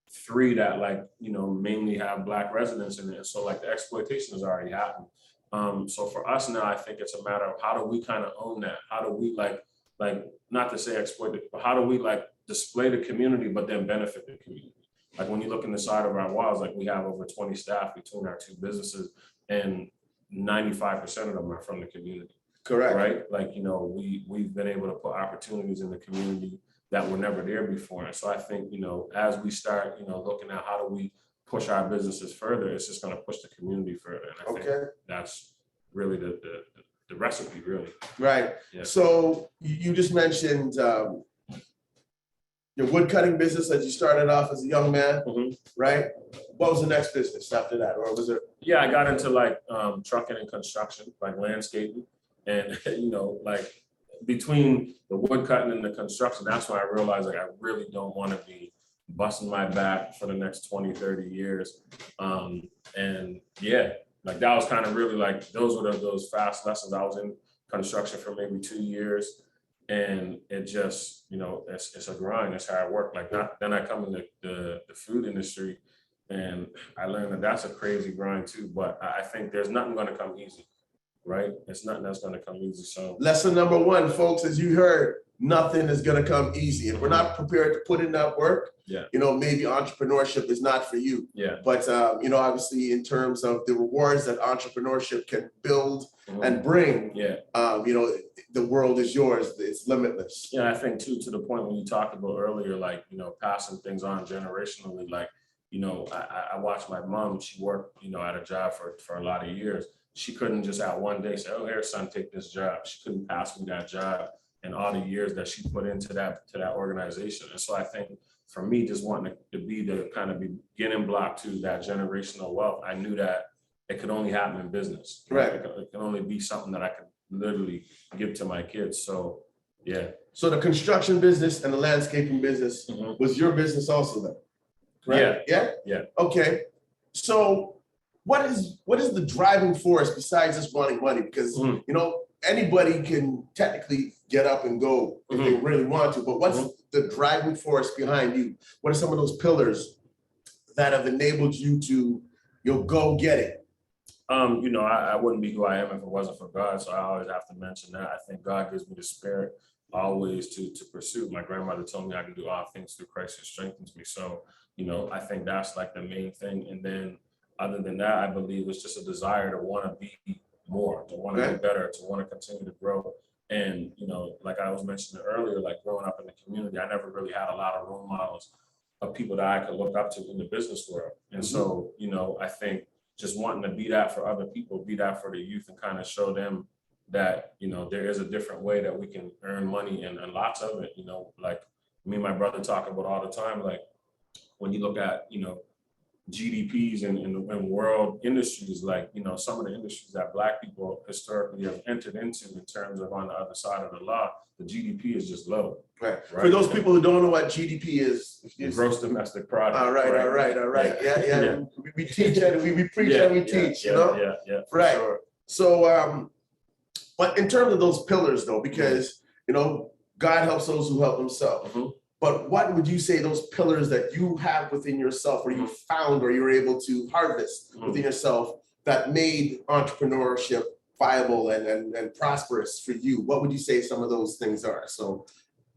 Speaker 7: 3 that, like, you know, mainly have Black residents in it. So like the exploitation has already happened. So for us now, I think it's a matter of how do we kind of own that? How do we like not to say exploit it, but how do we like display the community, but then benefit the community. Like when you look inside of our walls, like we have over 20 staff between our two businesses, and 95% of them are from the community.
Speaker 2: Correct.
Speaker 7: Right? Like, you know, we've been able to put opportunities in the community that were never there before. And so I think, you know, as we start, you know, looking at how do we push our businesses further, it's just going to push the community further. And I think that's really the recipe, really.
Speaker 2: Right.
Speaker 7: Yeah.
Speaker 2: So you just mentioned your wood cutting business that you started off as a young man, right? What was the next business after that? Or was it?
Speaker 7: Yeah, I got into like trucking and construction, like landscaping. And, you know, like between the wood cutting and the construction, that's when I realized like I really don't want to be busting my back for the next 20, 30 years. And yeah, like that was kind of really like, those were those fast lessons. I was in construction for maybe 2 years, and it just, you know, it's a grind, it's hard work. Like then I come in the food industry, and I learned that that's a crazy grind too, but I think there's nothing going to come easy. Right? It's nothing that's going to come easy. So
Speaker 2: lesson number one, folks, as you heard, nothing is going to come easy. If we're not prepared to put in that work, you know, maybe entrepreneurship is not for you.
Speaker 7: Yeah.
Speaker 2: But, you know, obviously in terms of the rewards that entrepreneurship can build and bring, you know, the world is yours. It's limitless.
Speaker 7: Yeah, I think too, to the point when you talked about earlier, like, you know, passing things on generationally, like, you know, I watched my mom, she worked, you know, at a job for a lot of years. She couldn't just at one day say, oh, here, son, take this job. She couldn't pass me that job and all the years that she put into that organization. And so I think for me, just wanting to be the kind of beginning block to that generational wealth, I knew that it could only happen in business.
Speaker 2: Right.
Speaker 7: It can only be something that I could literally give to my kids. So, yeah.
Speaker 2: So the construction business and the landscaping business was your business also then? Right?
Speaker 7: Yeah.
Speaker 2: Okay. So what is the driving force besides just wanting money? Because, you know, anybody can technically get up and go if they really want to, but what's the driving force behind you? What are some of those pillars that have enabled you to, you'll go get it?
Speaker 7: You know, I wouldn't be who I am if it wasn't for God. So I always have to mention that. I think God gives me the spirit always to pursue. My grandmother told me I can do all things through Christ who strengthens me. So, you know, I think that's like the main thing. And then other than that, I believe it's just a desire to want to be more, to want to be better, to want to continue to grow. And, you know, like I was mentioning earlier, like growing up in the community, I never really had a lot of role models of people that I could look up to in the business world. And so, you know, I think just wanting to be that for other people, be that for the youth, and kind of show them that, you know, there is a different way that we can earn money, and lots of it, you know, like me and my brother talk about all the time, like when you look at, you know, GDPs and world industries, like, you know, some of the industries that Black people historically have entered into in terms of on the other side of the law, the GDP is just low.
Speaker 2: Right. For those people who don't know what GDP is
Speaker 7: gross domestic product.
Speaker 2: All right. Yeah. We teach and we preach and we teach, you know?
Speaker 7: Yeah.
Speaker 2: Right.
Speaker 7: Sure.
Speaker 2: So, but in terms of those pillars though, because, you know, God helps those who help themselves. But what would you say those pillars that you have within yourself, or you found, or you're able to harvest within yourself, that made entrepreneurship viable and prosperous for you? What would you say some of those things are? So,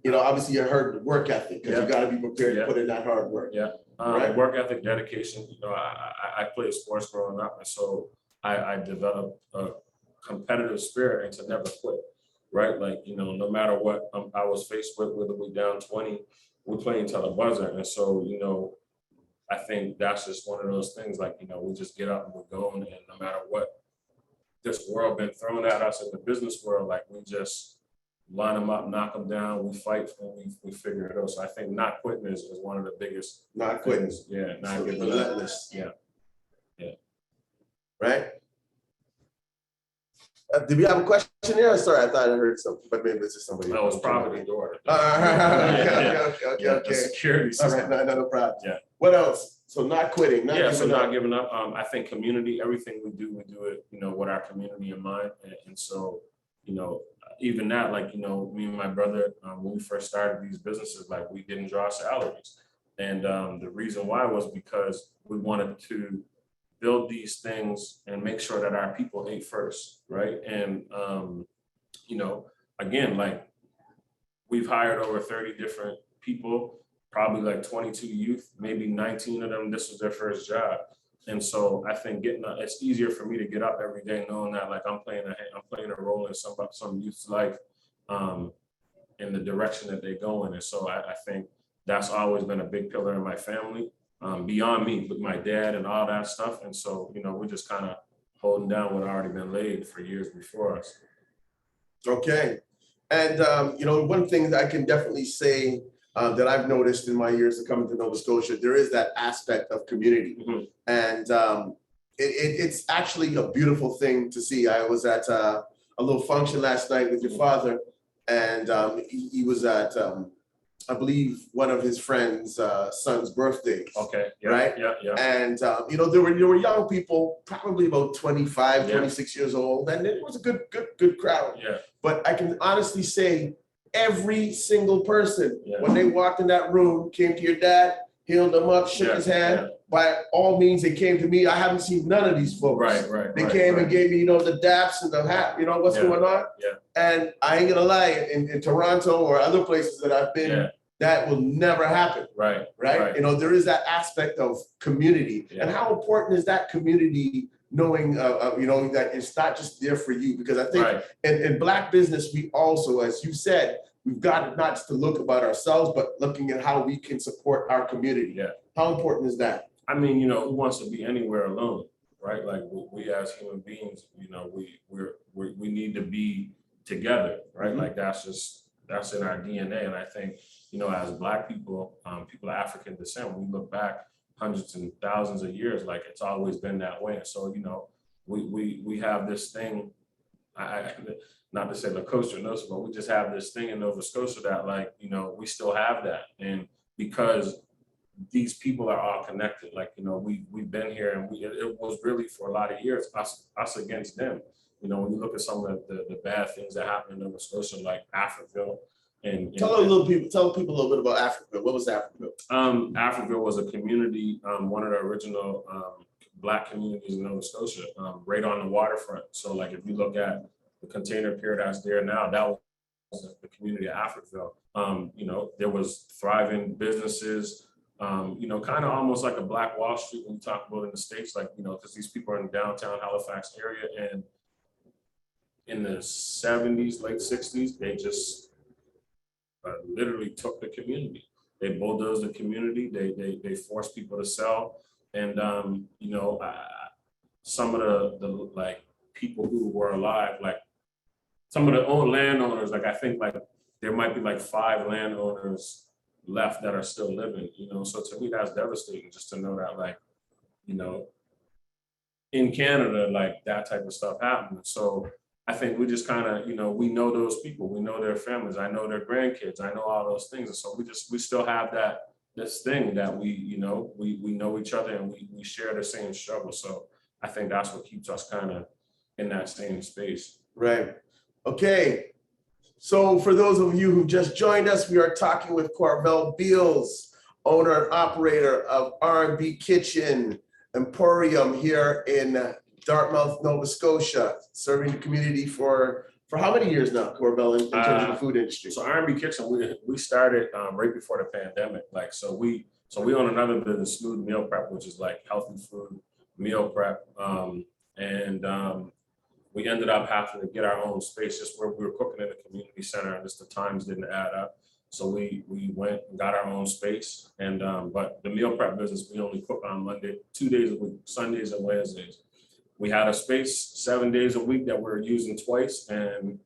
Speaker 2: you know, obviously you heard work ethic, because you got to be prepared to put in that hard work.
Speaker 7: Work ethic, dedication. You know, I played sports growing up, and so I developed a competitive spirit and to never quit. Right, like, you know, no matter what I was faced with, whether we down 20, we play until the buzzer. And so, you know, I think that's just one of those things. Like, you know, we just get up and we're going, and no matter what this world been thrown at us in the business world, like we just line them up, knock them down, we fight, and we figure it out. So I think not quitting is one of the biggest.
Speaker 2: Not quitting.
Speaker 7: Yeah, not
Speaker 2: so
Speaker 7: giving
Speaker 2: relentless.
Speaker 7: up. Yeah.
Speaker 2: Right. Did we have a question here? Sorry, I thought I heard something, but maybe it's just somebody.
Speaker 7: That was probably the door.
Speaker 2: Okay.
Speaker 7: The security system.
Speaker 2: All right, no problem.
Speaker 7: Yeah.
Speaker 2: What else? So not quitting.
Speaker 7: Not giving up. I think community, everything we do it, you know, with our community in mind. And so, you know, even that, like, you know, me and my brother, when we first started these businesses, like we didn't draw salaries. And the reason why was because we wanted to build these things and make sure that our people ate first, right? And, you know, again, like we've hired over 30 different people, probably like 22 youth, maybe 19 of them, this was their first job. And so I think it's easier for me to get up every day knowing that like I'm playing a role in some youth's life in the direction that they go in. And so I think that's always been a big pillar in my family, beyond me, with my dad and all that stuff. And so, we're just kind of holding down what already been laid for years before us.
Speaker 2: Okay. And, one thing that I can definitely say that I've noticed in my years of coming to Nova Scotia, there is that aspect of community. Mm-hmm. And it's actually a beautiful thing to see. I was at a little function last night with your father, and he was at, I believe, one of his friends' son's birthday.
Speaker 7: Okay. Yeah,
Speaker 2: right?
Speaker 7: Yeah.
Speaker 2: And, there were young people, probably about 25, 26 years old, and it was a good crowd.
Speaker 7: Yeah.
Speaker 2: But I can honestly say every single person, when they walked in that room, came to your dad, healed him up, shook his hand. By all means, they came to me. I haven't seen none of these folks.
Speaker 7: Right.
Speaker 2: They came and gave me, the daps and the hat, what's going on?
Speaker 7: Yeah.
Speaker 2: And I ain't gonna lie, in Toronto or other places that I've been, that will never happen. Right. There is that aspect of community. And how important is that community, knowing, that it's not just there for you? Because I think in Black business, we also, as you said, we've got not just to look about ourselves, but looking at how we can support our community. Yeah. How important is that?
Speaker 7: I mean, who wants to be anywhere alone, right? Like we as human beings, we need to be together, right? Mm-hmm. Like that's in our DNA. And I think, as Black people, people of African descent, when we look back hundreds and thousands of years, like it's always been that way. And so, we have this thing, not to say La Costa Nostra, but we just have this thing in Nova Scotia that like, we still have that. And because these people are all connected, like, we've been here, and it was really for a lot of years, us against them. When you look at some of the bad things that happened in Nova Scotia, like Africville. And
Speaker 2: tell people a little bit about Africville. What was Africville?
Speaker 7: Africville was a community, one of the original Black communities in Nova Scotia, right on the waterfront. So like if you look at the container pier that's there now, that was the community of Africville. There was thriving businesses, kind of almost like a Black Wall Street when you talk about in the States, like, because these people are in the downtown Halifax area. And in the 70s, late 60s, they just literally took the community. They bulldozed the community. They forced people to sell. And, some of the like people who were alive, like some of the old landowners, like I think like there might be like 5 landowners left that are still living, so to me that's devastating, just to know that like, in Canada, like that type of stuff happened. So I think we just kind of, we know those people, we know their families, I know their grandkids, I know all those things. And so we still have this thing that we know each other, and we share the same struggle. So I think that's what keeps us kind of in that same space.
Speaker 2: Right. Okay. So for those of you who just joined us, we are talking with Corvell Beals, owner and operator of R&B Kitchen Emporium here in Dartmouth, Nova Scotia, serving the community for how many years now, Corvell, in terms of the food industry?
Speaker 7: So R&B Kitchen, we started right before the pandemic. Like, so we own another business, Smooth Meal Prep, which is like healthy food meal prep. We ended up having to get our own space, just where we were cooking in the community center, and just the times didn't add up. So we went and got our own space. And but the meal prep business, we only cook on Monday, 2 days a week, Sundays and Wednesdays. We had a space 7 days a week that we were using twice, and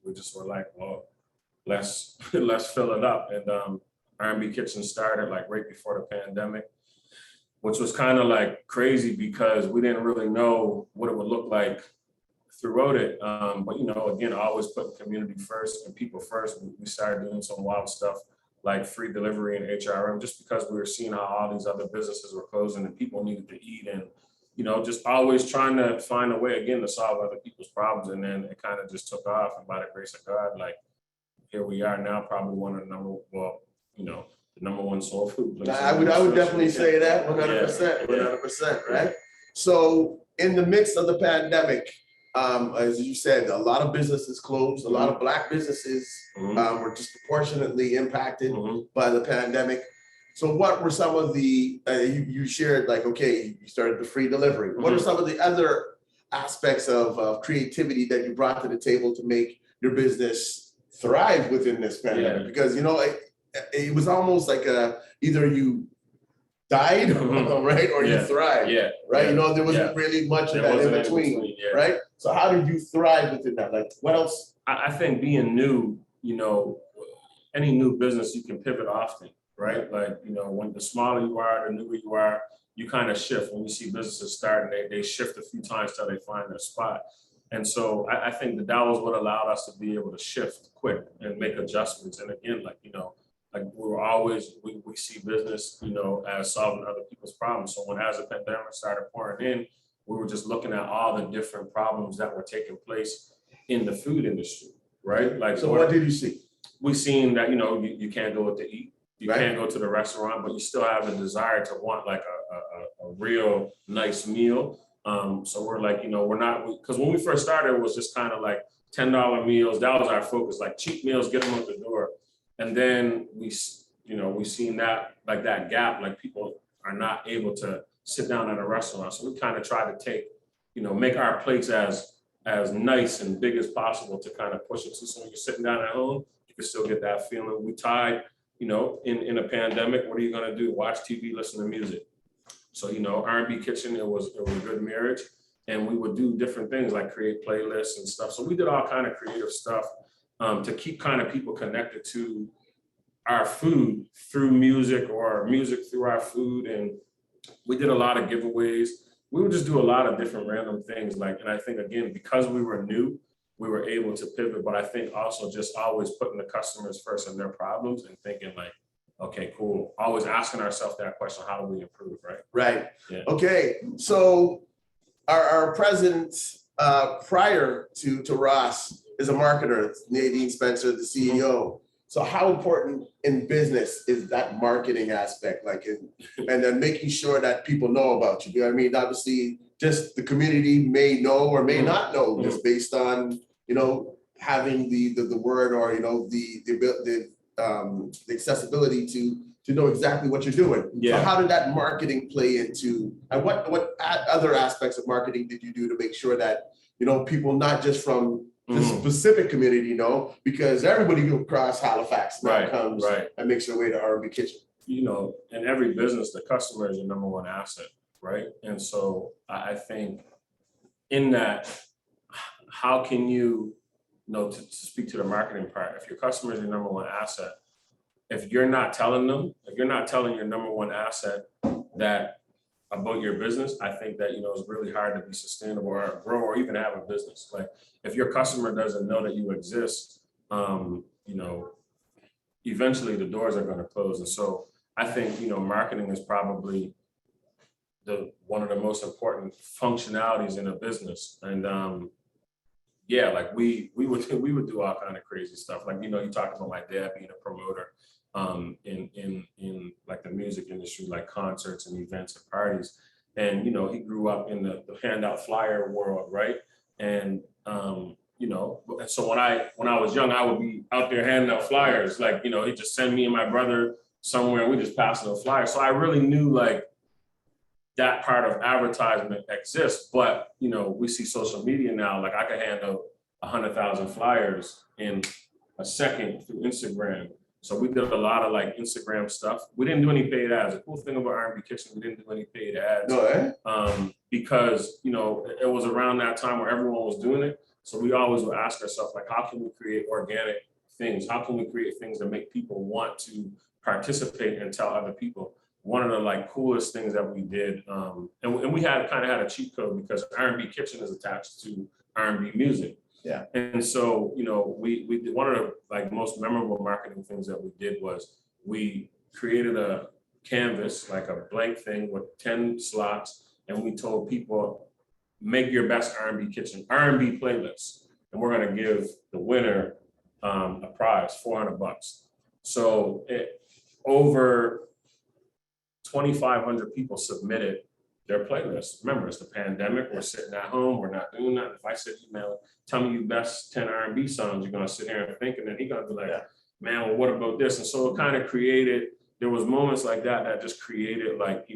Speaker 7: we just were like, well, let's fill it up. And R&B Kitchen started like right before the pandemic, which was kind of like crazy because we didn't really know what it would look like throughout it. But again, always putting community first and people first. We started doing some wild stuff like free delivery and HRM, just because we were seeing how all these other businesses were closing and people needed to eat, and just always trying to find a way again to solve other people's problems. And then it kind of just took off, and by the grace of God, like here we are now, probably one of the the number one soul food place.
Speaker 2: I would definitely say that 100%, 100%, right? So in the midst of the pandemic, as you said, a lot of businesses closed, a lot of Black businesses were disproportionately impacted by the pandemic. So what were some of the, you shared like, okay, you started the free delivery. What are some of the other aspects of creativity that you brought to the table to make your business thrive within this pandemic? Because, you know, it was almost like either you died, right, or you thrived, right? You know, there wasn't really much of that in between, right? So how did you thrive within that? Like, what else?
Speaker 7: I think being new, you know, any new business, you can pivot often, right? Like, you know, when the smaller you are, the newer you are, you kind of shift. When you see businesses start, and they shift a few times till they find their spot. And so I think that was what allowed us to be able to shift quick and make adjustments. And again, like, you know, like we were always, we see business, you know, as solving other people's problems. So when as the pandemic started pouring in, we were just looking at all the different problems that were taking place in the food industry, right? Like,
Speaker 2: so what did you see?
Speaker 7: We seen that, you know, you can't go out to eat, you can't go to the restaurant, but you still have a desire to want like a real nice meal. So we're like, you know, we're not, because when we first started, it was just kind of like $10 meals. That was our focus, like cheap meals, get them out the door. And then we seen that, like that gap, like people are not able to sit down at a restaurant. So we kind of try to take, you know, make our plates as nice and big as possible to kind of push it. So when you're sitting down at home, you can still get that feeling. We tied, you know, in a pandemic, what are you gonna do? Watch TV, listen to music. So, you know, R&B Kitchen, it was a good marriage. And we would do different things like create playlists and stuff. So we did all kind of creative stuff to keep kind of people connected to our food through music or music through our food. And we did a lot of giveaways. We would just do a lot of different random things. Like, and I think again, because we were new, we were able to pivot, but I think also just always putting the customers first and their problems and thinking like, okay, cool. Always asking ourselves that question, how do we improve, right?
Speaker 2: Right.
Speaker 7: Yeah.
Speaker 2: Okay, so our president prior to Ross is a marketer, Nadine Spencer, the CEO. So how important in business is that marketing aspect, like, and then making sure that people know about you? You know what I mean? Obviously, just the community may know or may not know, just based on, you know, having the word or, you know, the accessibility to know exactly what you're doing.
Speaker 7: Yeah.
Speaker 2: So how did that marketing play into, and what other aspects of marketing did you do to make sure that, you know, people not just from the specific community know, because everybody across Halifax now comes and makes their way to R&B Kitchen.
Speaker 7: You know, in every business, the customer is your number one asset, right? And so I think in that, how can you know, to speak to the marketing part, if your customer is your number one asset, if you're not telling them, if you're not telling your number one asset that about your business, I think that, you know, it's really hard to be sustainable or grow or even have a business. Like if your customer doesn't know that you exist, you know, eventually the doors are going to close. And so I think, you know, marketing is probably one of the most important functionalities in a business. And yeah, like we would do all kind of crazy stuff. Like, you know, you talked about my dad being a promoter in like the music industry, like concerts and events and parties. And, you know, he grew up in the handout flyer world, right? And you know, so when I was young, I would be out there handing out flyers. Like, you know, he'd just send me and my brother somewhere and we just passing the flyers. So I really knew like that part of advertisement exists, but you know, we see social media now, like I could hand out 100,000 flyers in a second through Instagram. So we did a lot of like Instagram stuff. We didn't do any paid ads. The cool thing about R&B Kitchen, we didn't do any paid ads. Because, you know, it was around that time where everyone was doing it. So we always would ask ourselves, like, how can we create organic things? How can we create things that make people want to participate and tell other people? One of the like coolest things that we did, and we had kind of had a cheat code because R&B Kitchen is attached to R&B music.
Speaker 2: Yeah.
Speaker 7: And so, you know, we did one of the like most memorable marketing things that we did was we created a canvas, like a blank thing with 10 slots. And we told people, make your best R&B Kitchen, R&B playlist. And we're gonna give the winner a prize, $400. So over 2,500 people submitted their playlists. Remember, it's the pandemic. We're sitting at home. We're not doing nothing. If I said, man, tell me your best 10 R&B songs, you're gonna sit here and think, and then he's gonna be like, man, well, what about this? And so it kind of created. There was moments like that just created like,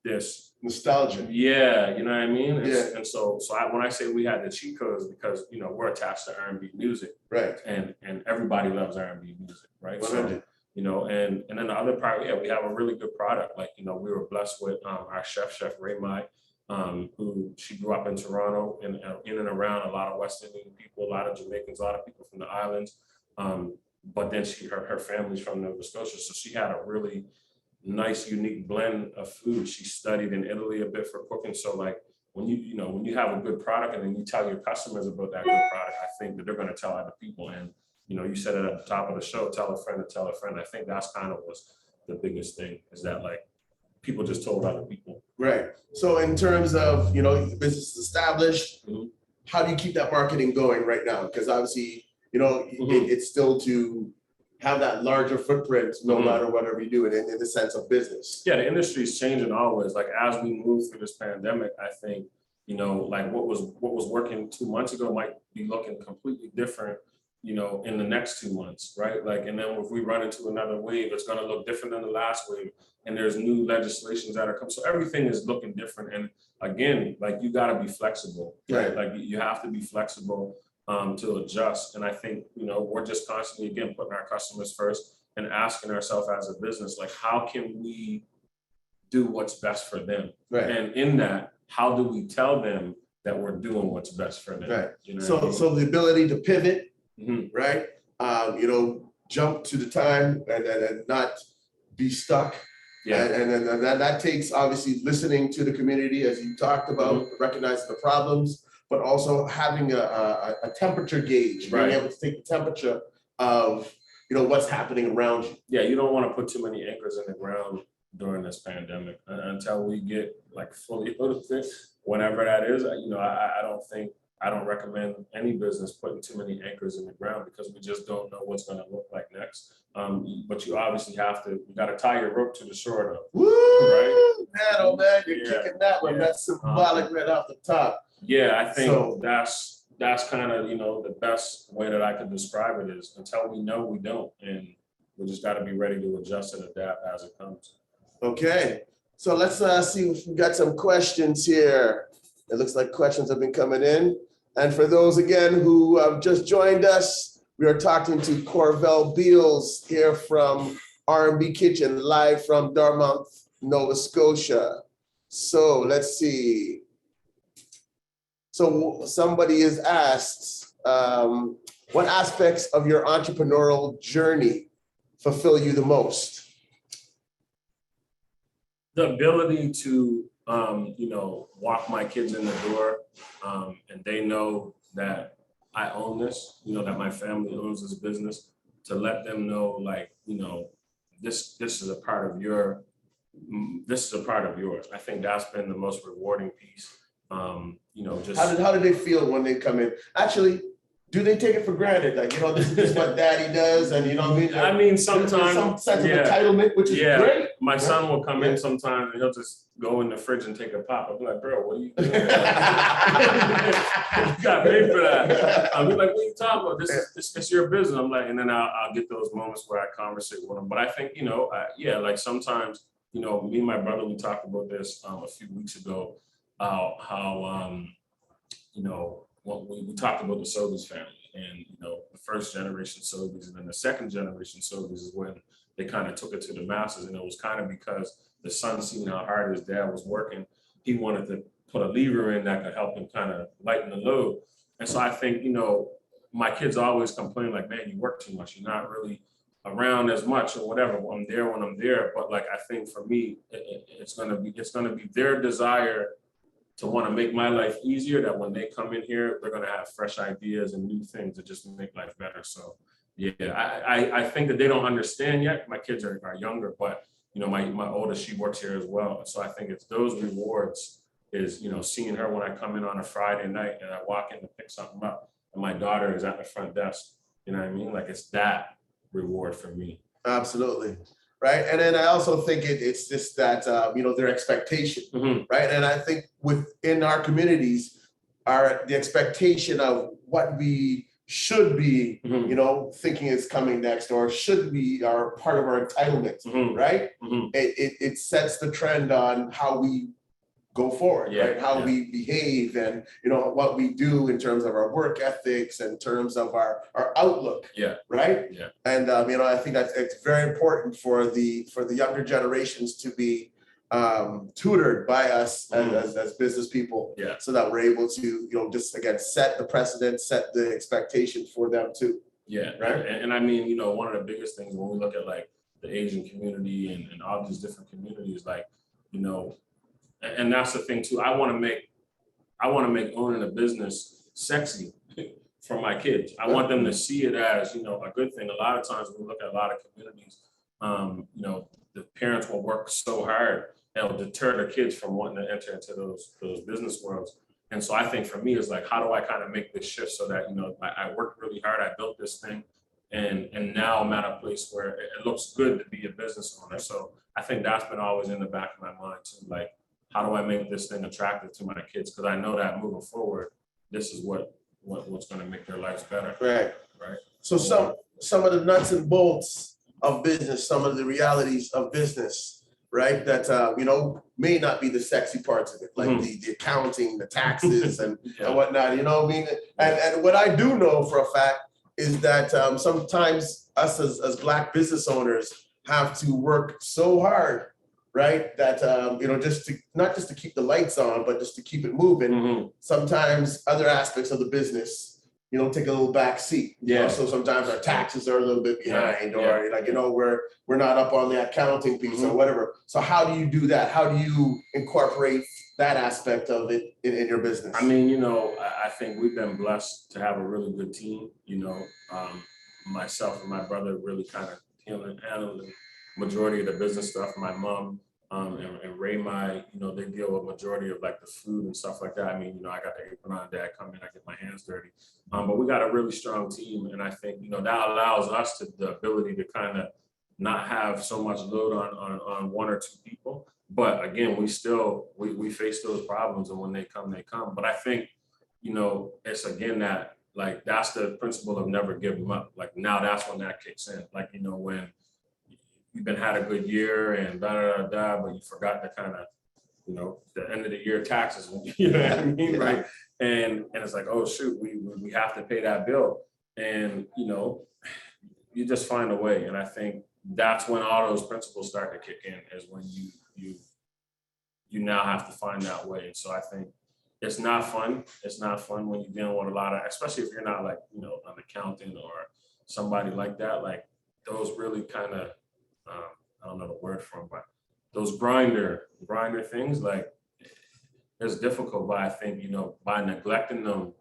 Speaker 7: this
Speaker 2: nostalgia.
Speaker 7: Yeah, you know what I mean?
Speaker 2: Yeah.
Speaker 7: And so when I say we had the cheat codes, because, we're attached to R&B music.
Speaker 2: Right.
Speaker 7: And everybody loves R&B music, right?
Speaker 2: 100.
Speaker 7: So, and then the other part, we have a really good product. Like, we were blessed with our Chef Ray Mai, who she grew up in Toronto and in and around a lot of West Indian people, a lot of Jamaicans, a lot of people from the islands. But then her family's from Nova Scotia. So she had a really nice, unique blend of food. She studied in Italy a bit for cooking. So like when you have a good product and then you tell your customers about that good product, I think that they're going to tell other people. And, you said it at the top of the show, tell a friend to tell a friend. I think that's kind of was the biggest thing, is that like people just told other people.
Speaker 2: Right. So in terms of, business established, how do you keep that marketing going right now? Because obviously, it's still to have that larger footprint no matter whatever you do in the sense of business.
Speaker 7: Yeah, the industry is changing always. Like as we move through this pandemic, I think, like what was working 2 months ago might be looking completely different, in the next 2 months, right? Like, and then if we run into another wave, it's going to look different than the last wave. And there's new legislations that are coming. So everything is looking different. And again, like you got to be flexible, right? Like you have to be flexible to adjust. And I think, we're just constantly, again, putting our customers first and asking ourselves as a business, like, how can we do what's best for them?
Speaker 2: Right.
Speaker 7: And in that, how do we tell them that we're doing what's best for them?
Speaker 2: Right. So the ability to pivot, right? Jump to the time and not be stuck.
Speaker 7: Yeah.
Speaker 2: And that takes obviously listening to the community, as you talked about, recognizing the problems, but also having a temperature gauge, being able to take the temperature of, what's happening around you.
Speaker 7: Yeah, you don't want to put too many anchors in the ground during this pandemic until we get like fully out of it, whenever that is. I don't recommend any business putting too many anchors in the ground, because we just don't know what's going to look like next. But you obviously you got to tie your rope to the shore though.
Speaker 2: Woo!
Speaker 7: Right?
Speaker 2: Man, oh man, you're kicking that one. That's symbolic right off the top.
Speaker 7: Yeah, I think that's kind of, the best way that I could describe it is until we know, we don't. And we just got to be ready to adjust and adapt as it comes.
Speaker 2: Okay, so let's see if we got some questions here. It looks like questions have been coming in. And for those, again, who have just joined us, we are talking to Corvell Beals here from R&B Kitchen, live from Dartmouth, Nova Scotia. So let's see. So somebody has asked, what aspects of your entrepreneurial journey fulfill you the most?
Speaker 7: The ability to, walk my kids in the door, and they know that I own this, that my family owns this business, to let them know, like, this is a part of yours. I think that's been the most rewarding piece. Just
Speaker 2: how did they feel when they come in? Actually, do they take it for granted? Like, this is what daddy does, and
Speaker 7: I mean, sometimes
Speaker 2: some sense of entitlement, which is great.
Speaker 7: My son will come in sometimes and he'll just go in the fridge and take a pop. I'll be like, bro, what are you doing? You got paid for that. I'll be like, what are you talking about? This is your business. I'm like, and then I'll get those moments where I conversate with them. But I think, like sometimes, me and my brother, we talked about this a few weeks ago, we talked about the Sobeys family, and the first generation Sobeys, and then the second generation Sobeys is when they kind of took it to the masses. And it was kind of because the son seen how hard his dad was working. He wanted to put a lever in that could help him kind of lighten the load. And so I think, my kids always complain like, man, you work too much. You're not really around as much or whatever. I'm there when I'm there. But like, I think for me, it's going to be their desire to want to make my life easier, that when they come in here, they're going to have fresh ideas and new things to just make life better. So yeah, I think that they don't understand yet. My kids are younger, but my oldest, she works here as well. So I think it's those rewards is, seeing her when I come in on a Friday night and I walk in to pick something up and my daughter is at the front desk, you know what I mean? Like, it's that reward for me.
Speaker 2: Absolutely. right? And then I also think it's just that, their expectation, right? And I think within our communities, the expectation of what we should be, thinking is coming next, or should be our part of our entitlement, right? It sets the trend on how we go forward, right? How we behave, and what we do in terms of our work ethics, in terms of our outlook, right? And I think that it's very important for the younger generations to be tutored by us as business people, so that we're able to just again set the precedent, set the expectation for them too.
Speaker 7: Right. And I mean, one of the biggest things when we look at like the Asian community and all these different communities, like, and that's the thing too. I want to make owning a business sexy for my kids. I want them to see it as, a good thing. A lot of times when we look at a lot of communities, the parents will work so hard, they'll deter their kids from wanting to enter into those business worlds. And so I think for me, it's like, how do I kind of make this shift so that, I worked really hard, I built this thing, and now I'm at a place where it looks good to be a business owner. So I think that's been always in the back of my mind too. Like, how do I make this thing attractive to my kids? Because I know that moving forward, this is what's going to make their lives better. Right.
Speaker 2: So some of the nuts and bolts of business, some of the realities of business, right? That may not be the sexy parts of it, like the accounting, the taxes, and whatnot. And what I do know for a fact is that sometimes us as Black business owners have to work so hard, right? That not just to keep the lights on, but just to keep it moving. Sometimes other aspects of the business, take a little back seat. So sometimes our taxes are a little bit behind, or we're not up on the accounting piece or whatever. So how do you do that? How do you incorporate that aspect of it in your business?
Speaker 7: I mean, I think we've been blessed to have a really good team. Myself and my brother really kind of handling the majority of the business stuff. My mom and Ray, they deal with majority of like the food and stuff like that. I mean, I got the apron on, Dad come in, I get my hands dirty. But we got a really strong team, and I think that allows us the ability to kind of not have so much load on one or two people. But again, we face those problems, and when they come, they come. But I think it's again that like that's the principle of never giving up. Like now that's when that kicks in. Like when you've had a good year and but you forgot to kind of, the end of the year taxes, you know what I mean? Right. And it's like, oh shoot, we have to pay that bill. And, you just find a way. And I think that's when all those principles start to kick in, is when you now have to find that way. And so I think it's not fun. It's not fun when you're dealing with a lot of, especially if you're not like, an accountant or somebody like that, like those really kind of, I don't know the word for them, but those grinder things, like it's difficult, but I think, by neglecting them,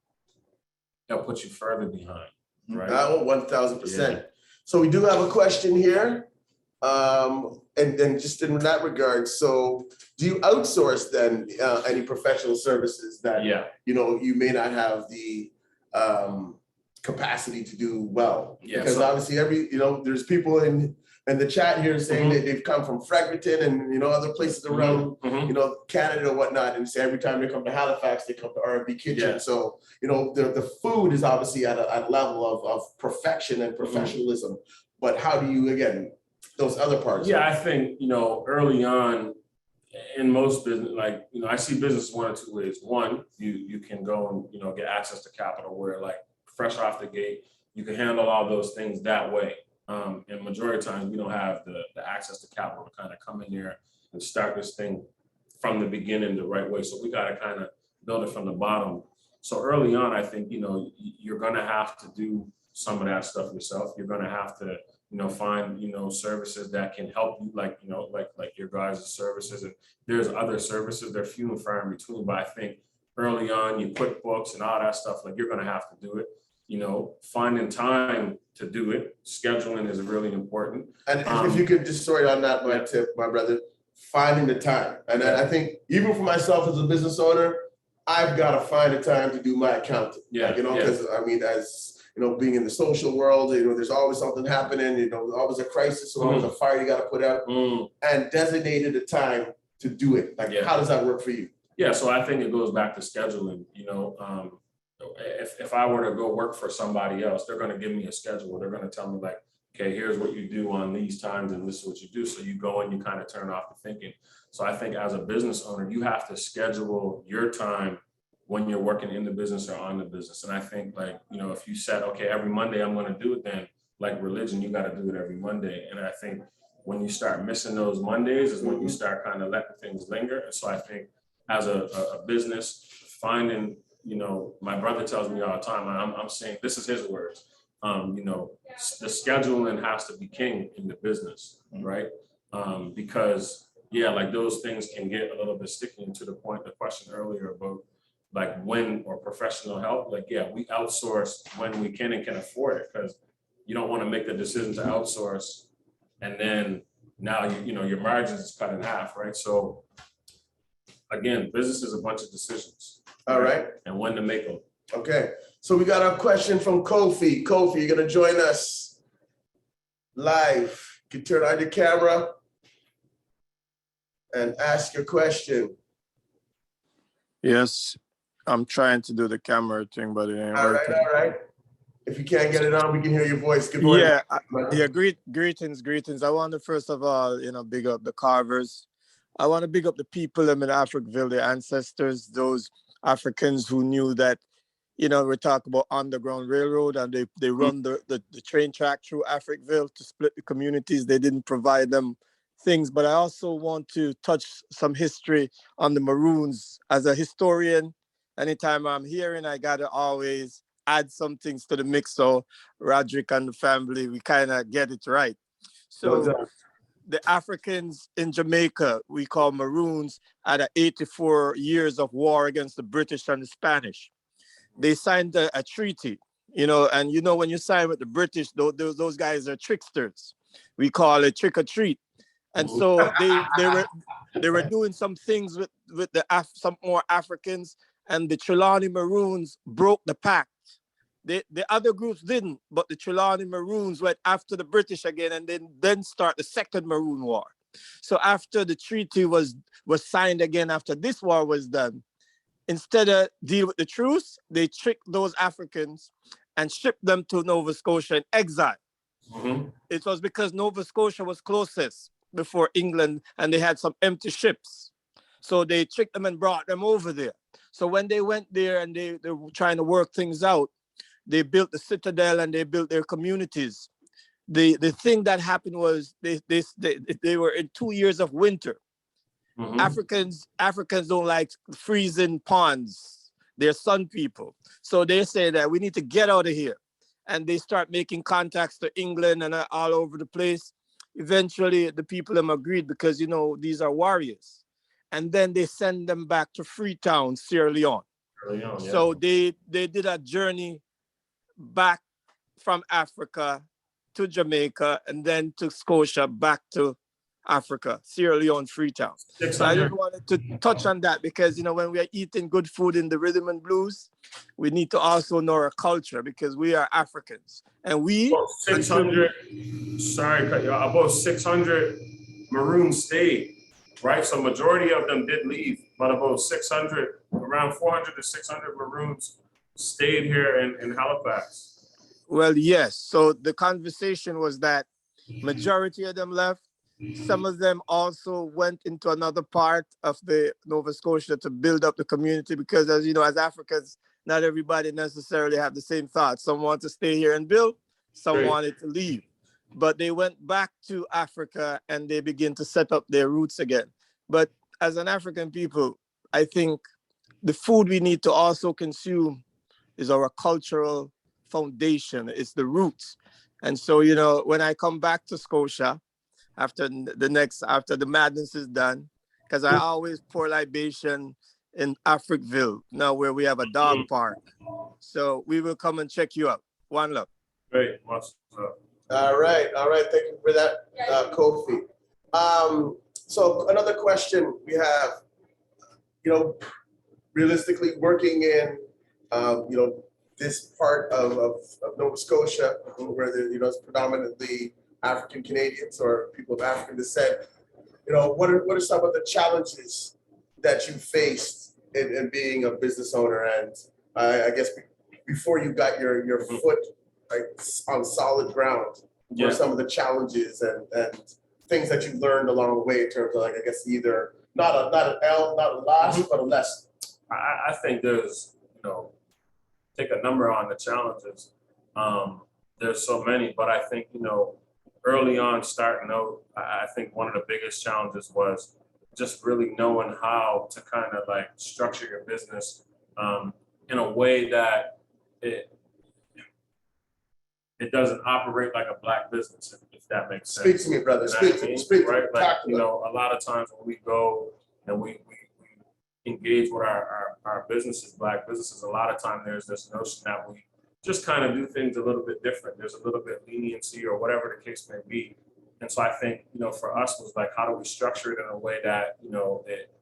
Speaker 7: they'll put you further behind, right?
Speaker 2: 1000%. So we do have a question here. And just in that regard, so do you outsource then any professional services that, you may not have the capacity to do well? Because obviously there's people in the chat here saying that they've come from Fredericton and other places around Canada and whatnot, and say every time they come to Halifax they come to R&B Kitchen. So the food is obviously at a level of perfection and professionalism, but how do you those other parts?
Speaker 7: I think early on in most business, like I see business one or two ways. One, you can go and get access to capital where like fresh off the gate you can handle all those things that way. And majority of times we don't have the access to capital to kind of come in here and start this thing from the beginning the right way. So we got to kind of build it from the bottom. So early on, I think, you're going to have to do some of that stuff yourself. You're going to have to, find, services that can help you, like your guys' services. And there's other services, they're few and far in between. But I think early on, your QuickBooks and all that stuff, like you're going to have to do it. Finding time to do it, scheduling is really important.
Speaker 2: And if you could just sort on that, my tip, my brother, finding the time. And I think even for myself as a business owner, I've got to find the time to do my accounting. Because I mean, as being in the social world, there's always something happening, always a crisis, or always a fire you got to put out, and designated a time to do it. Like, how does that work for you?
Speaker 7: Yeah, so I think it goes back to scheduling. If I were to go work for somebody else, they're going to give me a schedule. They're going to tell me like, okay, here's what you do on these times, and this is what you do. So you go and you kind of turn off the thinking. So I think as a business owner, you have to schedule your time when you're working in the business or on the business. And I think like, if you said, okay, every Monday I'm going to do it, then like religion, you got to do it every Monday. And I think when you start missing those Mondays is when you start kind of letting things linger. And so I think as a business, finding, my brother tells me all the time, I'm saying, this is his words, the scheduling has to be king in the business, right? Because like those things can get a little bit sticky. And to the question earlier about like when or professional help, like, we outsource when we can and can afford it, because you don't want to make the decision to outsource and then now your margins is cut in half, right? So again, business is a bunch of decisions.
Speaker 2: All right.
Speaker 7: And when to make them.
Speaker 2: Okay. So we got a question from Kofi. Kofi, you're going to join us live. You can turn on your camera and ask your question.
Speaker 9: Yes, I'm trying to do the camera thing, but it ain't working.
Speaker 2: All right. If you can't get it on, we can hear your voice. Good morning.
Speaker 9: Greetings. I want to first of all, big up the carvers. I want to big up the people in Africville, the ancestors, those Africans who knew that, we're talking about Underground Railroad, and they run the train track through Africville to split the communities. They didn't provide them things, but I also want to touch some history on the Maroons. As a historian, anytime I'm hearing, I got to always add some things to the mix, so Roderick and the family, we kind of get it right. So the Africans in Jamaica, we call Maroons, had 84 years of war against the British and the Spanish. They signed a treaty, and when you sign with the British, those guys are tricksters. We call it trick or treat. And so they were doing some things with some more Africans, and the Trelawney Maroons broke the pact. The other groups didn't, but the Trelawney Maroons went after the British again, and then start the Second Maroon War. So after the treaty was signed again, after this war was done, instead of deal with the truce, they tricked those Africans and shipped them to Nova Scotia in exile. It was because Nova Scotia was closest before England, and they had some empty ships. So they tricked them and brought them over there. So when they went there and they were trying to work things out, they built the citadel and they built their communities. The thing that happened was they were in 2 years of winter. Africans don't like freezing ponds. They're sun people. So they say that we need to get out of here. And they start making contacts to England and all over the place. Eventually, the people them agreed because, these are warriors. And then they send them back to Freetown, Sierra Leone. So they did a journey back from Africa to Jamaica and then to Scotia, back to Africa, Sierra Leone, Freetown. So I just wanted to touch on that because, when we are eating good food in the rhythm and blues, we need to also know our culture because we are Africans. And we...
Speaker 7: 600, about 600 Maroons stayed, right? So majority of them did leave, but about 600, around 400 to 600 Maroons stayed here in Halifax.
Speaker 9: Well, yes. So the conversation was that majority of them left. Some of them also went into another part of the Nova Scotia to build up the community because, as you know, as Africans, not everybody necessarily have the same thoughts. Some want to stay here and build, some wanted to leave. But they went back to Africa and they begin to set up their roots again. But as an African people, I think the food we need to also consume is our cultural foundation. It's the roots. And so, when I come back to Scotia, after the madness is done, because I always pour libation in Africville, now where we have a dog park. So we will come and check you out. One love.
Speaker 7: Great. What's up?
Speaker 2: All right. Thank you for that, Kofi. So another question we have, realistically working in, this part of Nova Scotia, where it's predominantly African Canadians or people of African descent. What are some of the challenges that you faced in being a business owner? And I guess before you got your foot on solid ground, what are some of the challenges and things that you learned along the way in terms of, I guess, either not a loss, but a lesson?
Speaker 7: I think there's, take a number on the challenges. There's so many, but I think, early on starting out, I think one of the biggest challenges was just really knowing how to kind of structure your business in a way that it doesn't operate like a Black business, if that makes sense.
Speaker 2: Speak to me, brother. Speak to me.
Speaker 7: Right? A lot of times when we go and we engage with our businesses, Black businesses, a lot of time there's this notion that we just kind of do things a little bit different. There's a little bit of leniency or whatever the case may be. And so I think, for us was how do we structure it in a way that,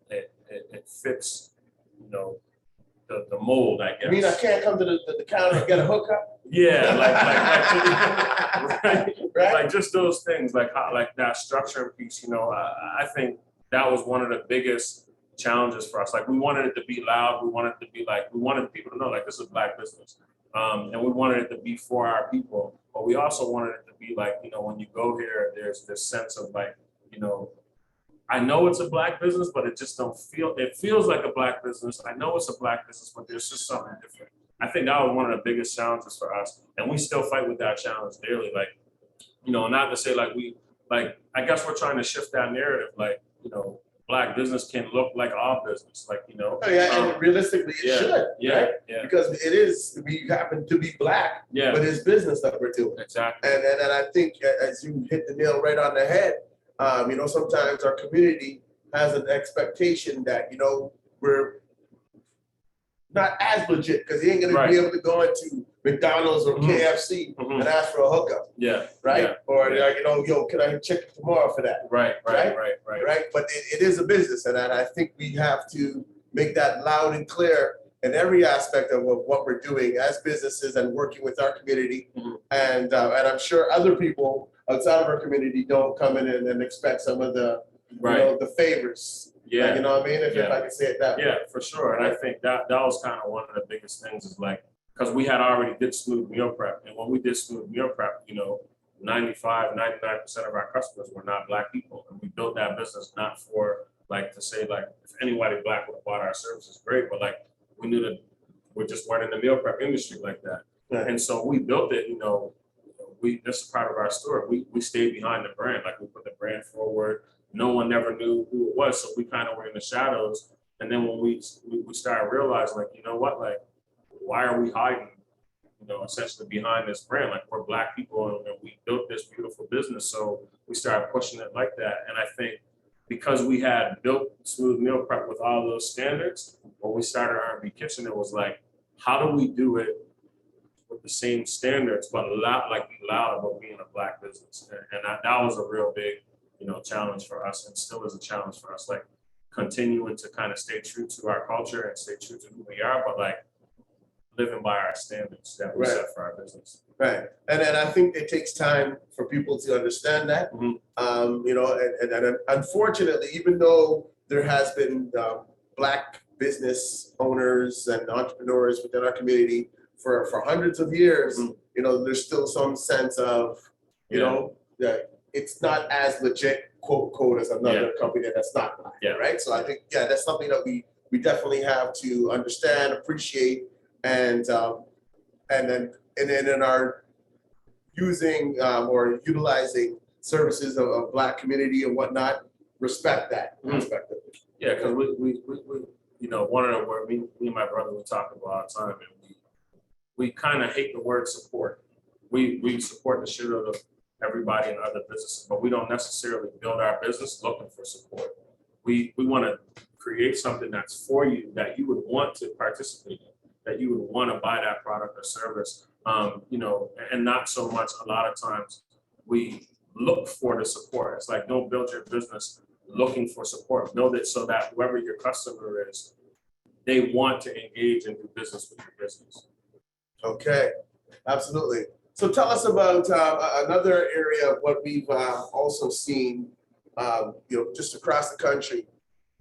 Speaker 7: it fits, the mold, I guess.
Speaker 2: You mean I can't come to the counter and get a hookup?
Speaker 7: Yeah, right? Just those things, that structure piece, I think that was one of the biggest challenges for us. We wanted it to be loud. We wanted it to be we wanted people to know this is Black business. And we wanted it to be for our people, but we also wanted it to be when you go here, there's this sense of I know it's a Black business, but it just it feels like a Black business. I know it's a Black business, but there's just something different. I think that was one of the biggest challenges for us. And we still fight with that challenge daily. Not to say I guess we're trying to shift that narrative, Black business can look like all business,
Speaker 2: and realistically it should, right? Yeah. Because we happen to be Black, but it's business that we're doing.
Speaker 7: Exactly.
Speaker 2: And I think as you hit the nail right on the head, sometimes our community has an expectation that, we're not as legit because you ain't gonna be able to go into McDonald's or KFC and ask for a hookup.
Speaker 7: Yeah.
Speaker 2: Right?
Speaker 7: Yeah.
Speaker 2: Or can I check it tomorrow for that? Right? But it is a business, and I think we have to make that loud and clear in every aspect of what we're doing as businesses and working with our community. And I'm sure other people outside of our community don't come in and expect some of the the favors.
Speaker 7: Yeah.
Speaker 2: You know what I mean? If I can say it that way.
Speaker 7: Yeah, for sure. And I think that was kind of one of the biggest things is because we had already did smooth meal prep. And when we did smooth meal prep, 95, 99% of our customers were not Black people. And we built that business not for to say if anybody Black would have bought our services, great. But we knew that we just weren't in the meal prep industry like that. Right. And so we built it, this is part of our story. We stayed behind the brand. We put the brand forward. No one never knew who it was. So we kind of were in the shadows. And then when we started realizing, why are we hiding, essentially behind this brand? We're Black people and we built this beautiful business. So we started pushing it like that. And I think because we had built Smooth Meal Prep with all those standards, when we started R&B Kitchen, it was how do we do it with the same standards, but be loud about being a Black business? And that was a real big, challenge for us, and still is a challenge for us, continuing to kind of stay true to our culture and stay true to who we are, but living by our standards that we set for our business.
Speaker 2: Right. And I think it takes time for people to understand that. And unfortunately, even though there has been Black business owners and entrepreneurs within our community for hundreds of years, there's still some sense of, that it's not as legit, quote, as another company that's not Black. Yeah. Right. So I think, that's something that we definitely have to understand, appreciate, and then in our using or utilizing services of Black community and whatnot, respect that aspect of it.
Speaker 7: Yeah, because we one of the words me and my brother would talk about all the time, and we kind of hate the word support. We support the shit out of everybody in other businesses, but we don't necessarily build our business looking for support. We want to create something that's for you, that you would want to participate in, that you would want to buy that product or service, and not so much a lot of times we look for the support. It's don't build your business looking for support. Build it so that whoever your customer is, they want to engage and do business with your business.
Speaker 2: Okay, absolutely. So tell us about another area of what we've also seen, just across the country,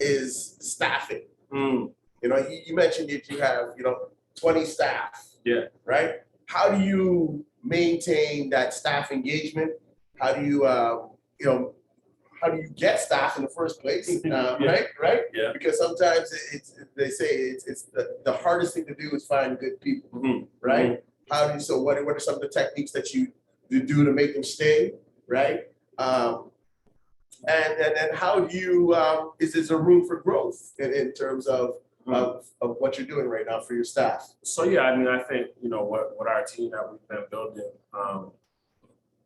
Speaker 2: is staffing. You know, you mentioned that you have, 20 staff.
Speaker 7: Yeah.
Speaker 2: Right? How do you maintain that staff engagement? How do you, how do you get staff in the first place? Right?
Speaker 7: Yeah.
Speaker 2: Because sometimes they say it's the hardest thing to do is find good people, right? How do you, so what are some of the techniques that you do to make them stay, right? And then how do you, is there room for growth in terms of what you're doing right now for your staff?
Speaker 7: So yeah, I mean, I think, what our team that we've been building,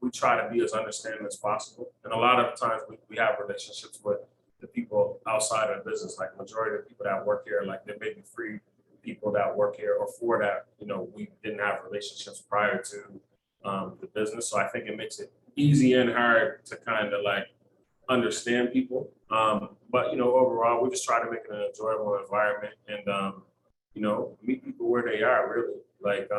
Speaker 7: we try to be as understanding as possible. And a lot of times we have relationships with the people outside of the business, like majority of the people that work here, like there may be free people that work here or for that, we didn't have relationships prior to the business. So I think it makes it easy and hard to kind of like understand people. But, overall, we just try to make it an enjoyable environment and, meet people where they are really. Like,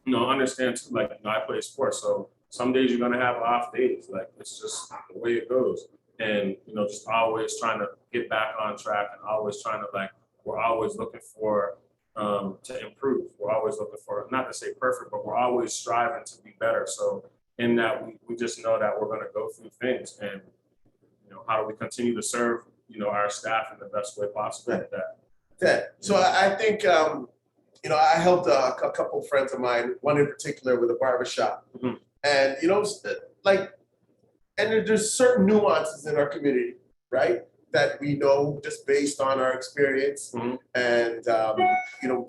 Speaker 7: understand too, like, I play sports. So some days you're going to have off days. Like, it's just the way it goes. And, just always trying to get back on track and always trying to we're always looking for to improve. We're always looking for, not to say perfect, but we're always striving to be better. So in that, we just know that we're going to go through things and, how do we continue to serve, our staff in the best way possible with that.
Speaker 2: Yeah. So I think, I helped a couple of friends of mine, one in particular with a barbershop. And, and there's certain nuances in our community, right? That we know just based on our experience and,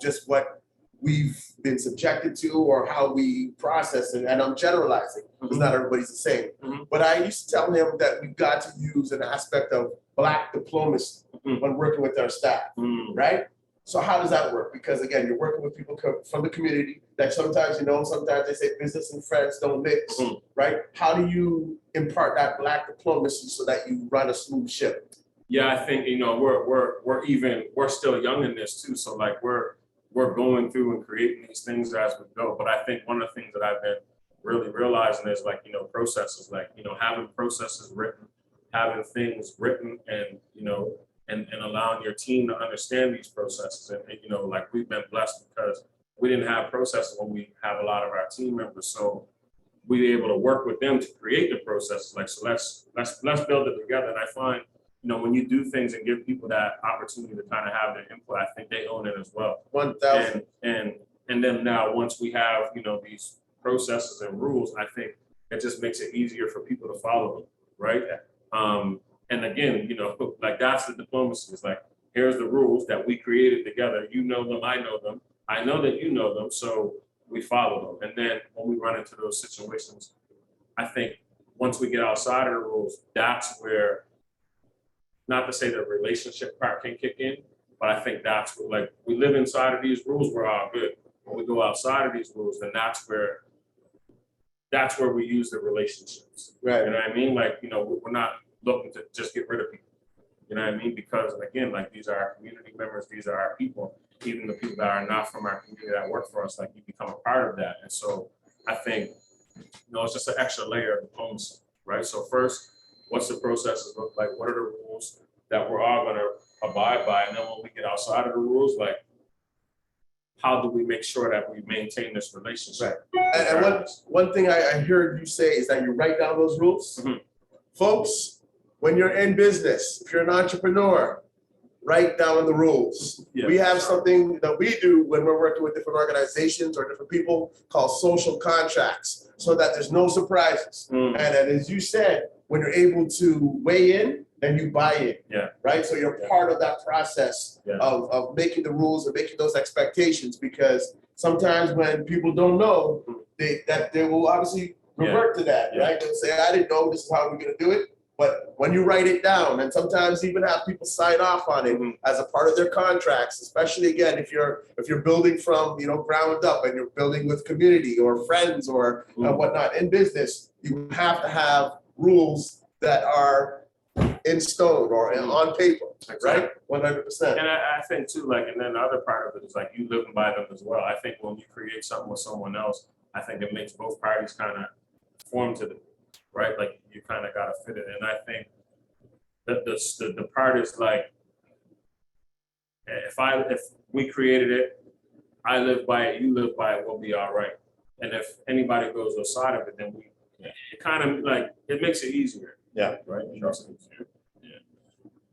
Speaker 2: just what we've been subjected to or how we process it. And I'm generalizing because not everybody's the same. But I used to tell him that we've got to use an aspect of Black diplomacy when working with our staff, right? So how does that work? Because again, you're working with people from the community that sometimes, sometimes they say business and friends don't mix, right? How do you impart that Black diplomacy so that you run a smooth ship?
Speaker 7: Yeah, I think, we're still young in this too. So like we're going through and creating these things as we go. But I think one of the things that I've been really realizing is processes, having processes written, having things written and, and allowing your team to understand these processes. And we've been blessed because we didn't have processes when we have a lot of our team members. So we were able to work with them to create the processes. So let's build it together. And I find, when you do things and give people that opportunity to kind of have their input, I think they own it as well.
Speaker 2: 1,000.
Speaker 7: And then now once we have, these processes and rules, I think it just makes it easier for people to follow them, right? And again, that's the diplomacy. It's like, here's the rules that we created together. You know them, I know them. I know that you know them, so we follow them. And then when we run into those situations, I think once we get outside of the rules, that's where, not to say the relationship part can kick in, but I think that's what, we live inside of these rules, we're all good. When we go outside of these rules, then that's where we use the relationships.
Speaker 2: Right.
Speaker 7: You know what I mean? We're not looking to just get rid of people. You know what I mean? Because again, these are our community members, these are our people, even the people that are not from our community that work for us, you become a part of that. And so I think, it's just an extra layer of diplomacy, right? So first, what's the processes look like? What are the rules that we're all going to abide by? And then when we get outside of the rules, how do we make sure that we maintain this relationship?
Speaker 2: Right. And one thing I heard you say is that you write down those rules. Folks, when you're in business, if you're an entrepreneur, write down the rules. Yeah. We have something that we do when we're working with different organizations or different people called social contracts, so that there's no surprises. And as you said, when you're able to weigh in, then you buy in. Yeah. Right? So you're part of that process of making the rules and making those expectations, because sometimes when people don't know, they will obviously revert to that, right? They'll say, I didn't know this is how we're going to do it. But when you write it down, and sometimes even have people sign off on it as a part of their contracts, especially again, if you're building from ground up and you're building with community or friends or whatnot in business, you have to have rules that are in stone or on paper, right?
Speaker 7: Exactly.
Speaker 2: 100%.
Speaker 7: And I think too, like, and then the other part of it is like you live by them as well. I think when you create something with someone else, I think it makes both parties kind of form to the, right? Like you kind of got to fit it. And I think that the part is like, if we created it, I live by it, you live by it, we'll be all right. And if anybody goes outside of it, then it kind of like, it makes it easier.
Speaker 8: Yeah.
Speaker 7: Right. It makes it easier.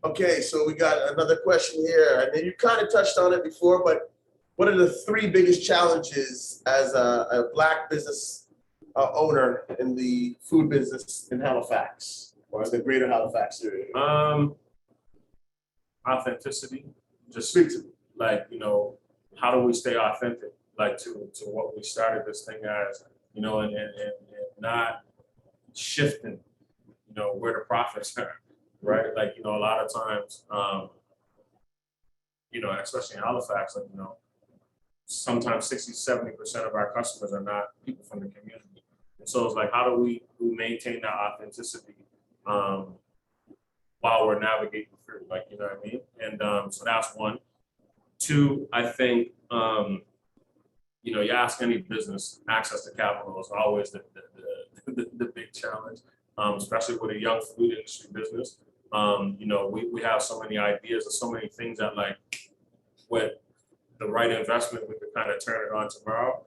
Speaker 2: Okay, so we got another question here. And then you kind of touched on it before, but what are the 3 biggest challenges as a Black business owner in the food business in Halifax or the greater Halifax area?
Speaker 7: Authenticity. Just
Speaker 2: Speak to me.
Speaker 7: like, how do we stay authentic, like to what we started this thing as, and not shifting, where the profits are, right? Like, a lot of times, especially in Halifax, like, sometimes 60-70% of our customers are not people from the community. And so it's like, how do we maintain that authenticity while we're navigating through, like, you know what I mean? And so that's one. 2, I think, you ask any business, access to capital is always the big challenge, especially with a young food industry business. We have so many ideas and so many things that, like, with the right investment, we could kind of turn it on tomorrow.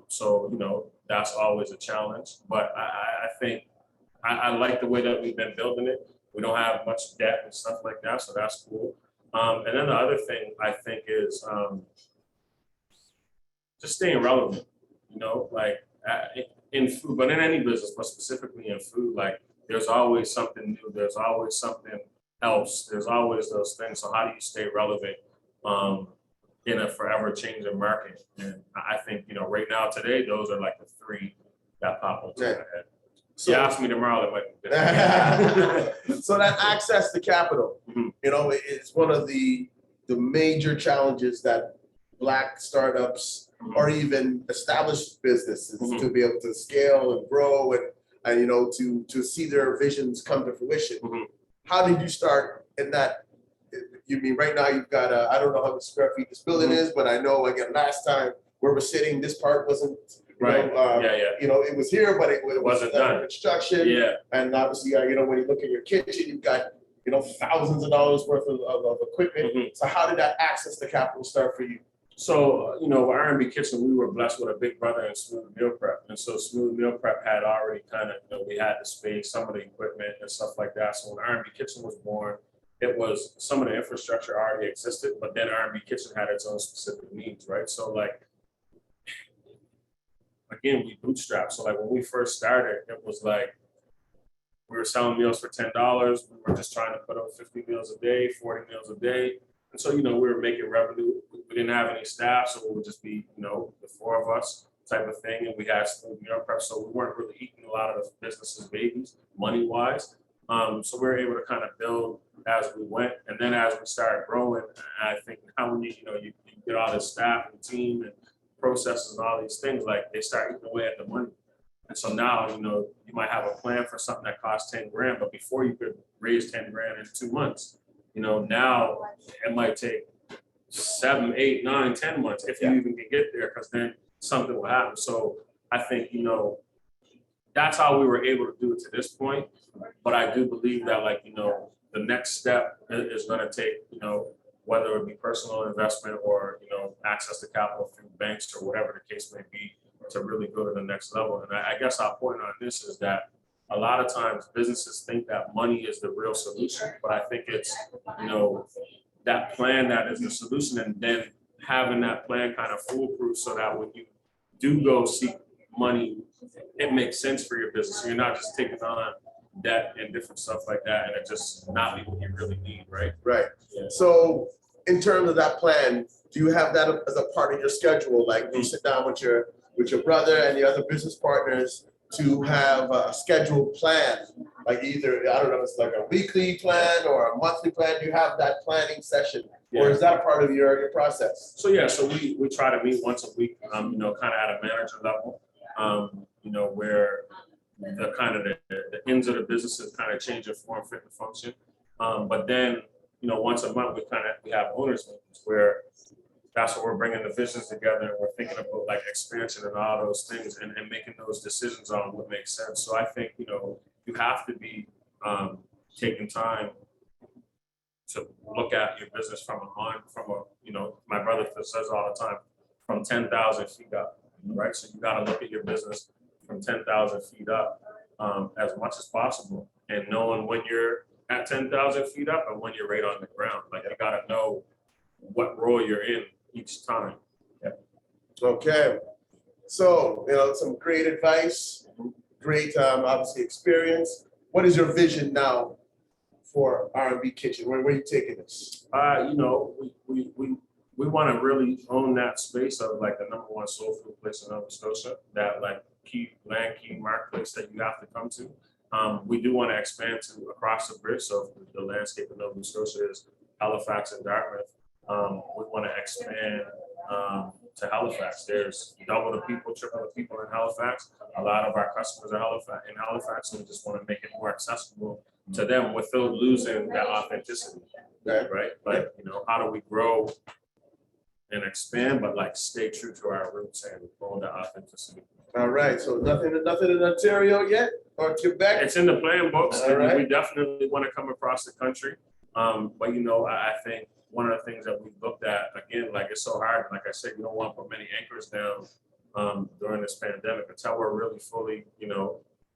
Speaker 7: So, that's always a challenge. But I think I like the way that we've been building it. We don't have much debt and stuff like that, so that's cool. And then the other thing I think is just staying relevant, like in food, but in any business, but specifically in food, like there's always something new, there's always something else, there's always those things. So how do you stay relevant in a forever changing market? And I think, right now, today, those are like the 3 that pop into my head. So you ask me tomorrow, that might be different.
Speaker 2: So that access to capital, it's one of the major challenges that Black startups or even established businesses to be able to scale and grow and to see their visions come to fruition. How did you start in that? You mean right now you've got I don't know how many square feet this building is, but I know again last time where we're sitting, this part wasn't. It was here, but it wasn't done. Construction. Yeah. And obviously, when you look at your kitchen, you've got, thousands of dollars worth of equipment. So how did that access to capital start for you?
Speaker 7: So, with R&B Kitchen, we were blessed with a big brother in Smooth Meal Prep. And so Smooth Meal Prep had already kind of, we had the space, some of the equipment and stuff like that. So when R&B Kitchen was born, it was some of the infrastructure already existed, but then R&B Kitchen had its own specific needs, right? So like, again, we bootstrapped. So like when we first started, it was like we were selling meals for $10. We were just trying to put up 50 meals a day, 40 meals a day. And so, we were making revenue. We didn't have any staff, so it would just be, the 4 of us type of thing. And we had Smooth Meal Prep, so we weren't really eating a lot of the business's babies money-wise. So we were able to kind of build as we went. And then as we started growing, I think now when you get all this staff and team and processes and all these things, like they start eating away at the money. And so now, you might have a plan for something that costs 10 grand, but before you could raise 10 grand in 2 months, now it might take 7, 8, 9, 10 months if you even can get there, because then something will happen. So I think, that's how we were able to do it to this point. But I do believe that, like, the next step is going to take, whether it be personal investment or, access to capital through banks or whatever the case may be, to really go to the next level. And I guess our point on this is that a lot of times businesses think that money is the real solution, but I think it's, that plan that is the solution, and then having that plan kind of foolproof so that when you do go seek money, it makes sense for your business. So you're not just taking on debt and different stuff like that, and it just not be what you really need, right?
Speaker 2: Right.
Speaker 7: Yeah.
Speaker 2: So in terms of that plan, do you have that as a part of your schedule? Like you sit down with your brother and the other business partners to have a scheduled plan, like either, I don't know, it's like a weekly plan or a monthly plan. Do you have that planning session? Or is that a part of your process?
Speaker 7: So yeah, so we try to meet once a week, kind of at a manager level, where the kind of the ends of the businesses kind of change in form, fit, and function. But then, once a month we have owners meetings where that's what we're bringing the visions together, and we're thinking about like expansion and all those things, and making those decisions on what makes sense. So I think you have to be taking time to look at your business from my brother says all the time, from 10,000 feet up, right? So you got to look at your business from 10,000 feet up as much as possible, and knowing when you're at 10,000 feet up and when you're right on the ground. Like you got to know what role you're in each time.
Speaker 2: Yeah. Okay. So, some great advice, great, obviously experience. What is your vision now for R&B Kitchen? Where are you taking this?
Speaker 7: We want to really own that space of like the #1 soul food place in Nova Scotia, that like key marketplace that you have to come to. We do want to expand to across the bridge. So the landscape of Nova Scotia is Halifax and Dartmouth. We want to expand to Halifax. There's double the people, triple the people in Halifax. A lot of our customers are in Halifax, and we just want to make it more accessible to them without losing that authenticity, right? Like, how do we grow and expand, but like stay true to our roots and own the authenticity?
Speaker 2: All right, so nothing in Ontario yet, or Quebec?
Speaker 7: It's in the plan books.
Speaker 2: All right.
Speaker 7: We definitely want to come across the country. But I think one of the things that we looked at, again, like it's so hard, like I said, you don't want to put many anchors down during this pandemic until we're really fully,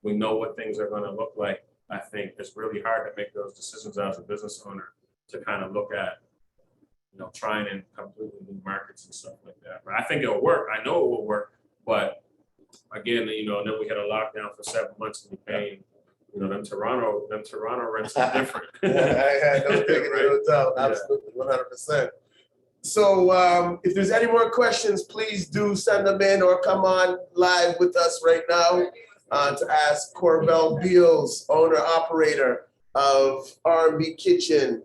Speaker 7: we know what things are going to look like. I think it's really hard to make those decisions as a business owner to kind of look at, trying in completely new markets and stuff like that. But I think it'll work. I know it will work. But again, and then we had a lockdown for 7 months and we paying, them Toronto rents are different.
Speaker 2: I don't take it, no doubt. Absolutely, 100%. So if there's any more questions, please do send them in or come on live with us right now to ask Corvell Beals, owner operator of R&B Kitchen.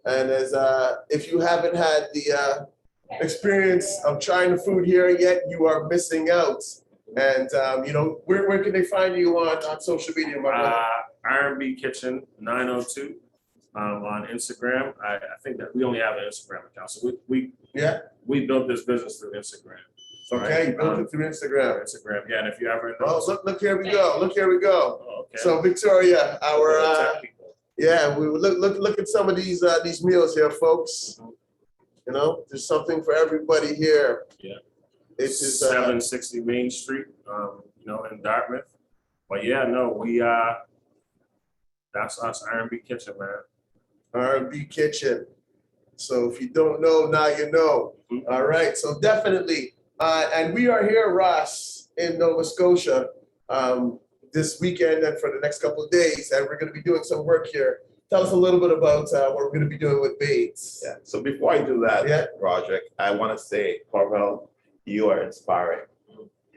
Speaker 2: And if you haven't had the experience of trying the food here yet, you are missing out. And where can they find you on social media, my brother?
Speaker 7: R&B Kitchen 902 on Instagram. I think that we only have an Instagram account, so we built this business through Instagram.
Speaker 2: Okay, you built it through Instagram.
Speaker 7: Instagram, yeah. And if you ever
Speaker 2: look here we go. Look here we go.
Speaker 7: Oh, okay.
Speaker 2: So Victoria, we look at some of these meals here, folks. There's something for everybody here.
Speaker 7: Yeah.
Speaker 2: It's just
Speaker 7: 760 Main Street, in Dartmouth. But that's us, R&B Kitchen, man.
Speaker 2: R&B Kitchen. So if you don't know, now you know. Mm-hmm. All right, so definitely. And we are here, Ross, in Nova Scotia this weekend and for the next couple of days, and we're going to be doing some work here. Tell us a little bit about what we're going to be doing with Beals.
Speaker 8: Yeah. So before I do that project, I want to say, Corvell, you are inspiring.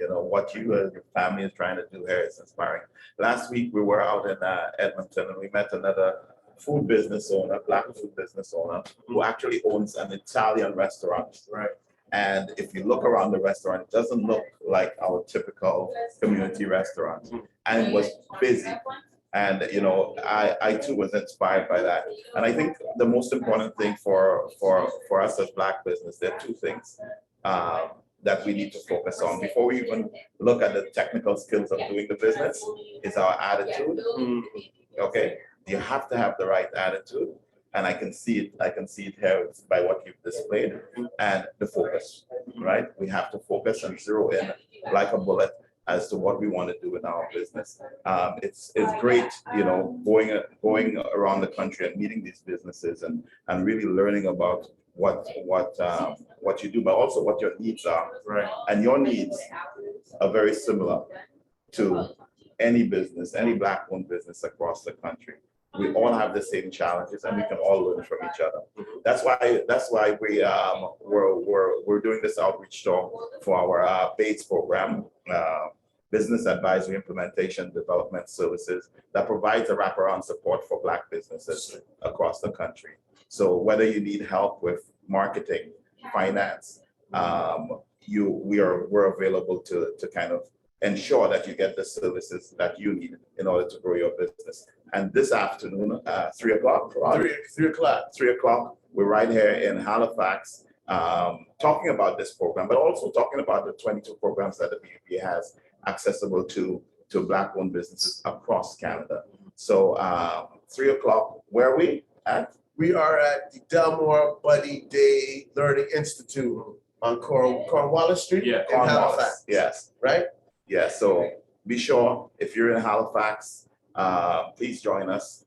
Speaker 8: What you and your family is trying to do here is inspiring. Last week, we were out in Edmonton and we met another food business owner, Black food business owner, who actually owns an Italian restaurant.
Speaker 7: Right.
Speaker 8: And if you look around the restaurant, it doesn't look like our typical community restaurant. And it was busy. And, I too was inspired by that. And I think the most important thing for us as Black business, there are two things that we need to focus on before we even look at the technical skills of doing the business is our attitude. Okay, you have to have the right attitude, and I can see it here by what you've displayed, and the focus, right? We have to focus and zero in like a bullet as to what we want to do in our business. It's great, going around the country and meeting these businesses and really learning about what you do, but also what your needs are.
Speaker 7: Right.
Speaker 8: And your needs are very similar to any business, any Black-owned business across the country. We all have the same challenges, and we can all learn from each other. That's why we're doing this outreach tour for our BATES program, Business Advisory Implementation Development Services, that provides a wraparound support for Black businesses across the country. So whether you need help with marketing, finance, we're available to kind of ensure that you get the services that you need in order to grow your business. And this afternoon, 3 o'clock, 3 o'clock, we're right here in Halifax, talking about this program, but also talking about the 22 programs that the BUP has accessible to Black-owned businesses across Canada. So 3 o'clock, where are we at?
Speaker 2: We are at the Delmore Buddy Day Learning Institute on Cornwallis Street in Halifax.
Speaker 8: Yes.
Speaker 2: Right?
Speaker 8: Yeah, so be sure if you're in Halifax, please join us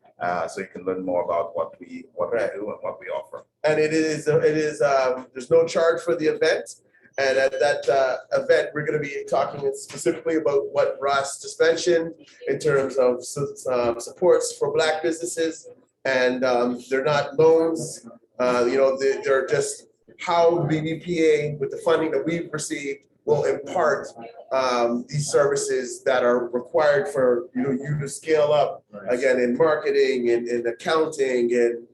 Speaker 8: so you can learn more about what we do and what we offer.
Speaker 2: And it is there's no charge for the event. And at that event, we're going to be talking specifically about what Ross just mentioned in terms of supports for Black businesses. And they're not loans, they're just how the BPA, with the funding that we've received, will impart these services that are required for you to scale up, again, in marketing, in accounting, in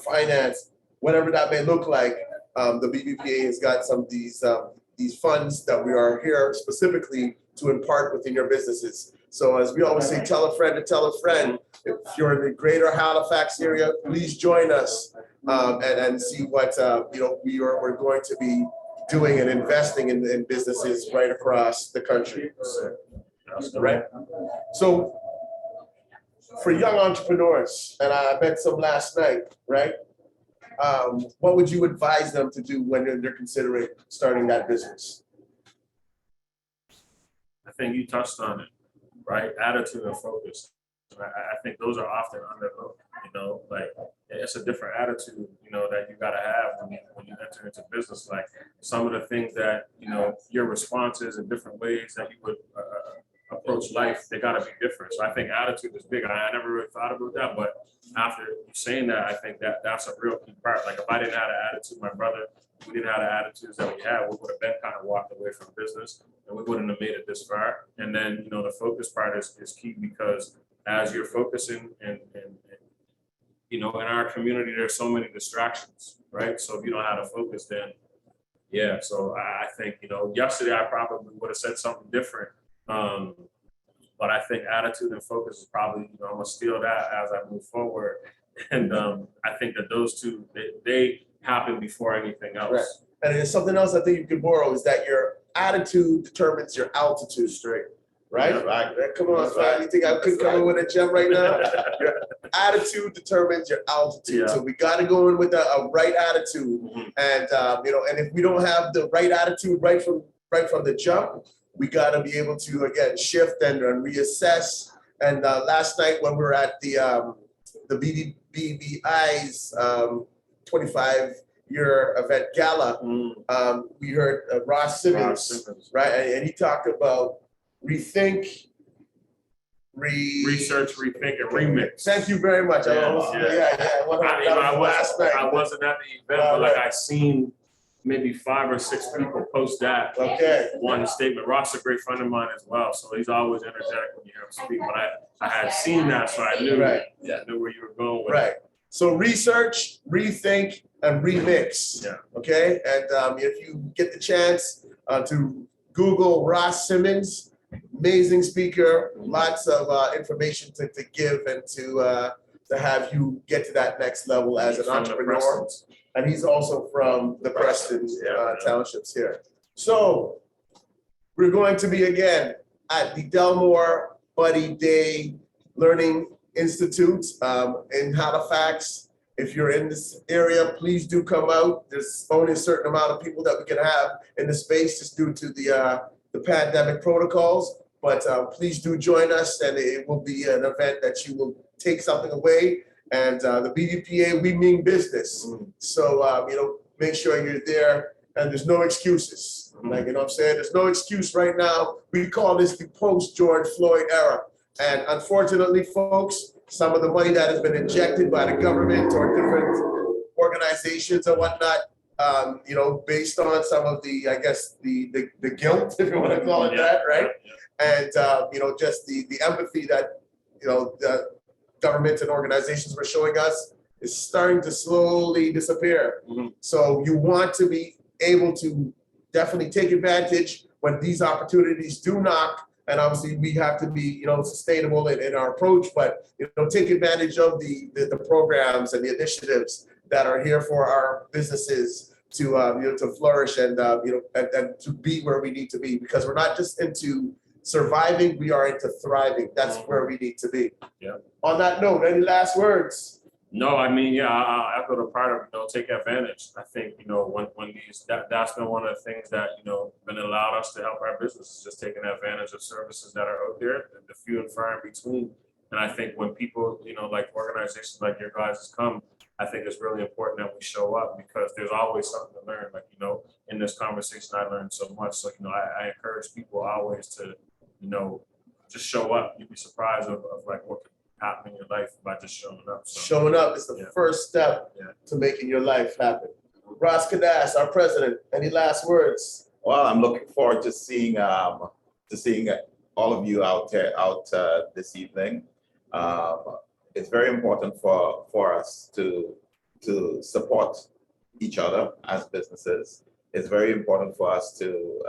Speaker 2: finance, whatever that may look like. The BBPA has got some of these funds that we are here specifically to impart within your businesses. So as we always say, tell a friend to tell a friend. If you're in the greater Halifax area, please join us and see what we're going to be doing and investing in businesses right across the country. Right. So for young entrepreneurs, and I met some last night, right? What would you advise them to do when they're considering starting that business?
Speaker 7: I think you touched on it, right? Attitude and focus. I think those are often underlooked, like it's a different attitude, that you gotta have when you enter into business. Like some of the things that, your responses in different ways that you would approach life, they gotta be different. So I think attitude is big. I never really thought about that, but after saying that, I think that's a real key part. Like if I didn't have an attitude, my brother, we didn't have the attitudes that we had, we would have been kind of walked away from business and we wouldn't have made it this far. And then, the focus part is key because as you're focusing and in our community, there's so many distractions, right? So if you don't have to focus, then yeah. So I think, yesterday I probably would have said something different. But I think attitude and focus is probably, I'm gonna steal that as I move forward. And I think that those two, they happen before anything else.
Speaker 2: Right. And there's something else I think you could borrow is that your attitude determines your altitude straight. Right?
Speaker 8: That's right.
Speaker 2: Come on, man. You think I could come in with a gem right now? Your attitude determines your altitude. Yeah. So we got to go in with a right attitude. Mm-hmm. And and if we don't have the right attitude right from the jump, we got to be able to again shift and reassess. And last night when we were at the BBI's 25-year event gala, we heard Ross Simmons, right? And he talked about research,
Speaker 7: rethink, and remix.
Speaker 2: Thank you very much.
Speaker 7: I wasn't at the event, but like I seen maybe 5 or 6 people post that one statement. Ross is a great friend of mine as well, so he's always energetic when you hear him speak. But I had seen that, so I knew, I knew where you were going with it.
Speaker 2: So research, rethink, and remix. Yeah. Okay, and if you get the chance to Google Ross Simmons. Amazing speaker, lots of information to give and to have you get to that next level as an entrepreneur. And he's also from the Preston townships here. So we're going to be again at the Delmore Buddy Day Learning Institute in Halifax. If you're in this area, please do come out. There's only a certain amount of people that we can have in the space just due to the pandemic protocols. But please do join us, and it will be an event that you will take something away. And the BDPA, we mean business. So, make sure you're there, and there's no excuses. Like, what I'm saying? There's no excuse right now. We call this the post-George Floyd era. And unfortunately, folks, some of the money that has been injected by the government or different organizations and whatnot, based on some of the, I guess, the guilt, if you want to call it that, right? And, just the empathy that, the governments and organizations were showing us is starting to slowly disappear. So you want to be able to definitely take advantage when these opportunities do knock, and obviously we have to be, sustainable in our approach, but, take advantage of the programs and the initiatives that are here for our businesses to, to flourish and, and to be where we need to be, because we're not just into surviving, we are into thriving. That's where we need to be.
Speaker 7: Yeah.
Speaker 2: On that note, any last words?
Speaker 7: No, I mean, yeah, I echo the part of, take advantage. I think, when that's been one of the things that, been allowed us to help our businesses, just taking advantage of services that are out there, the few and far in between. And I think when people, like organizations like your guys come, I think it's really important that we show up, because there's always something to learn. Like, in this conversation, I learned so much. So, I encourage people always to, just show up. You'd be surprised of like what could happen in your life by just showing up. So,
Speaker 2: Showing up is the first step to making your life happen. Ross Kadas, our president, any last words?
Speaker 8: Well, I'm looking forward to seeing all of you out this evening. It's very important for us to support each other as businesses. It's very important for us to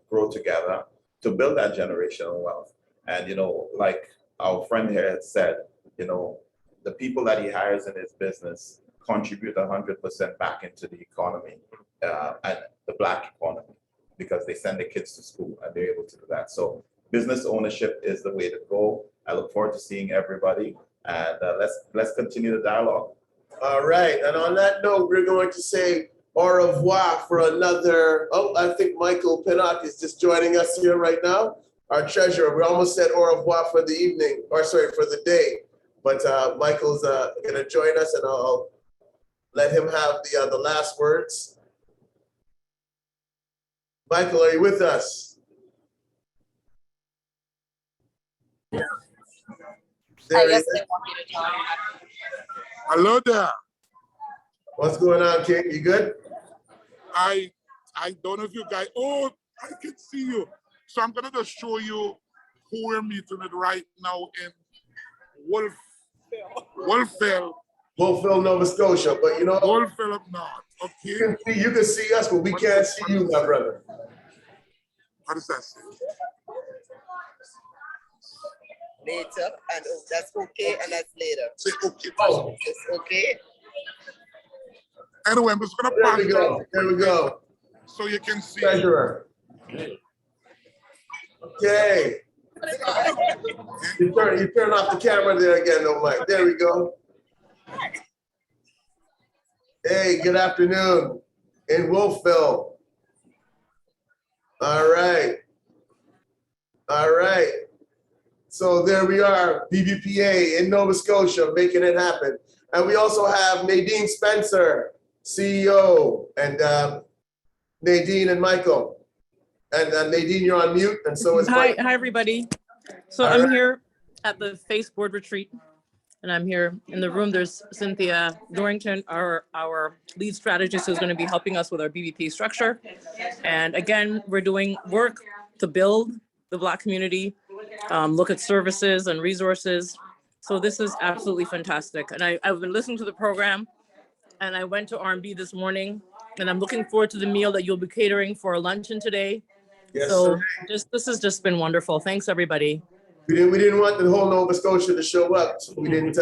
Speaker 8: grow together, to build that generational wealth. And, like our friend here had said, the people that he hires in his business contribute 100% back into the economy and the Black economy, because they send their kids to school and they're able to do that. So business ownership is the way to go. I look forward to seeing everybody, and let's continue the dialogue.
Speaker 2: All right, and on that note, we're going to say au revoir for another. Oh, I think Michael Pinnock is just joining us here right now, our treasurer. We almost said au revoir for the evening, or sorry, for the day, but Michael's going to join us, and I'll let him have the last words. Michael, are you with us?
Speaker 10: I guess they want me to talk.
Speaker 11: Hello there.
Speaker 2: What's going on, King? You good?
Speaker 11: I don't know if you guys, I can see you. So I'm gonna just show you who we're meeting with right now in
Speaker 2: Wolfville, Nova Scotia. But
Speaker 11: Wolfville up north. Okay.
Speaker 2: You can see us, but we can't see you, my brother.
Speaker 11: What does that say?
Speaker 12: Later, and that's okay, and that's later.
Speaker 11: Say okay.
Speaker 2: Oh,
Speaker 12: it's okay.
Speaker 11: Anyway, I'm just gonna
Speaker 2: there
Speaker 11: pass
Speaker 2: we go. There we go.
Speaker 11: So you can see.
Speaker 2: Treasurer. Okay. You turn off the camera there again, though, Mike. There we go. Hey, good afternoon in Wolfville. All right. All right. So there we are, BBPA in Nova Scotia, making it happen. And we also have Nadine Spencer, CEO, and Nadine and Michael. And Nadine, you're on mute, and so is Mike.
Speaker 13: Hi, everybody. So I'm here at the FACE board retreat, and I'm here in the room. There's Cynthia Dorrington, our lead strategist, who's going to be helping us with our BBP structure. And again, we're doing work to build the Black community, look at services and resources. So this is absolutely fantastic. And I've been listening to the program, and I went to R&B this morning, and I'm looking forward to the meal that you'll be catering for a luncheon today.
Speaker 2: Yes,
Speaker 13: so
Speaker 2: sir.
Speaker 13: this has just been wonderful. Thanks, everybody.
Speaker 2: We didn't want the whole Nova Scotia to show up. So we didn't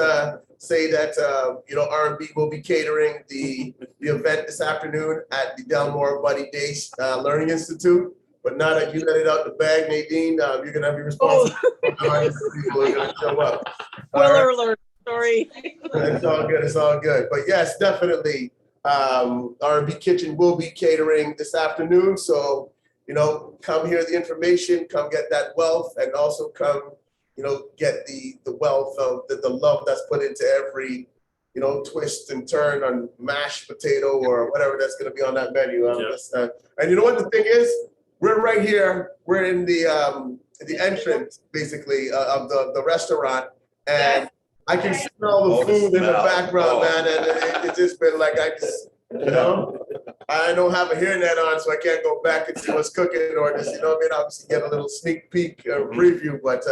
Speaker 2: say that R&B will be catering the event this afternoon at the Delmore Buddy Day Learning Institute. But now that you let it out the bag, Nadine, you're gonna be responsible for the people who are gonna show up.
Speaker 13: Spoiler alert, sorry.
Speaker 2: It's all good, it's all good. But yes, definitely, R&B Kitchen will be catering this afternoon. So, come hear the information, come get that wealth, and also come, get the wealth of the love that's put into every, twist and turn on mashed potato or whatever that's gonna be on that menu. And you know what the thing is? We're right here. We're in the entrance, basicai of the restaurant, and I can smell the food in the background, man. And it's just been like I don't have a hearing net on, so I can't go back and see what's cooking or just obviously get a little sneak peek preview, but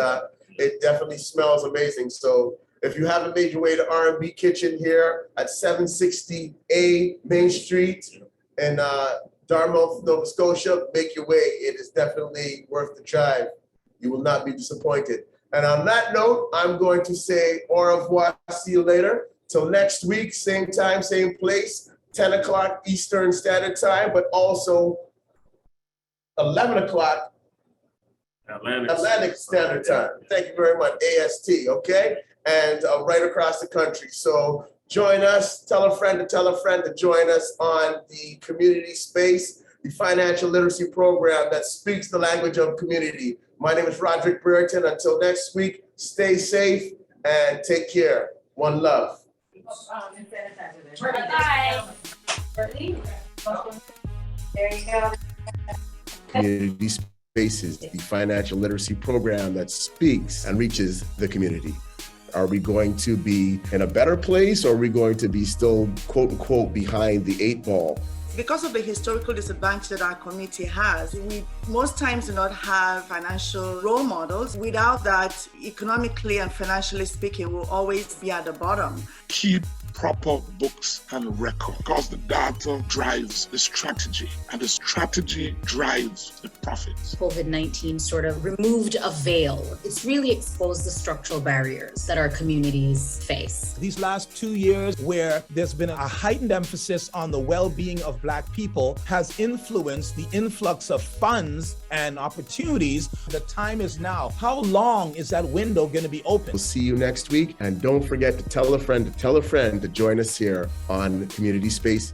Speaker 2: it definitely smells amazing. So if you haven't made your way to R&B Kitchen here at 760A Main Street in Dartmouth, Nova Scotia, make your way. It is definitely worth the drive. You will not be disappointed. And on that note, I'm going to say au revoir, see you later. Till next week, same time, same place, 10 o'clock Eastern Standard Time, but also 11 o'clock Atlantic Standard Time. Thank you very much, AST, okay? And right across the country. So join us, tell a friend to join us on the community space, the financial literacy program that speaks the language of community. My name is Roderick Brereton. Until next week, stay safe and take care. One love.
Speaker 10: Bye. There you go.
Speaker 2: Community Spaces, the financial literacy program that speaks and reaches the community. Are we going to be in a better place, or are we going to be still, quote unquote, behind the 8 ball?
Speaker 12: Because of the historical disadvantage that our community has, we most times do not have financial role models. Without that, economically and financially speaking, we'll always be at the bottom.
Speaker 11: Keep proper books and record, because the data drives the strategy and the strategy drives the profits.
Speaker 14: COVID-19 sort of removed a veil. It's really exposed the structural barriers that our communities face.
Speaker 1: These last 2 years, where there's been a heightened emphasis on the well-being of Black people, has influenced the influx of funds and opportunities. The time is now. How long is that window going to be open?
Speaker 2: We'll see you next week. And don't forget to tell a friend to join us here on Community Space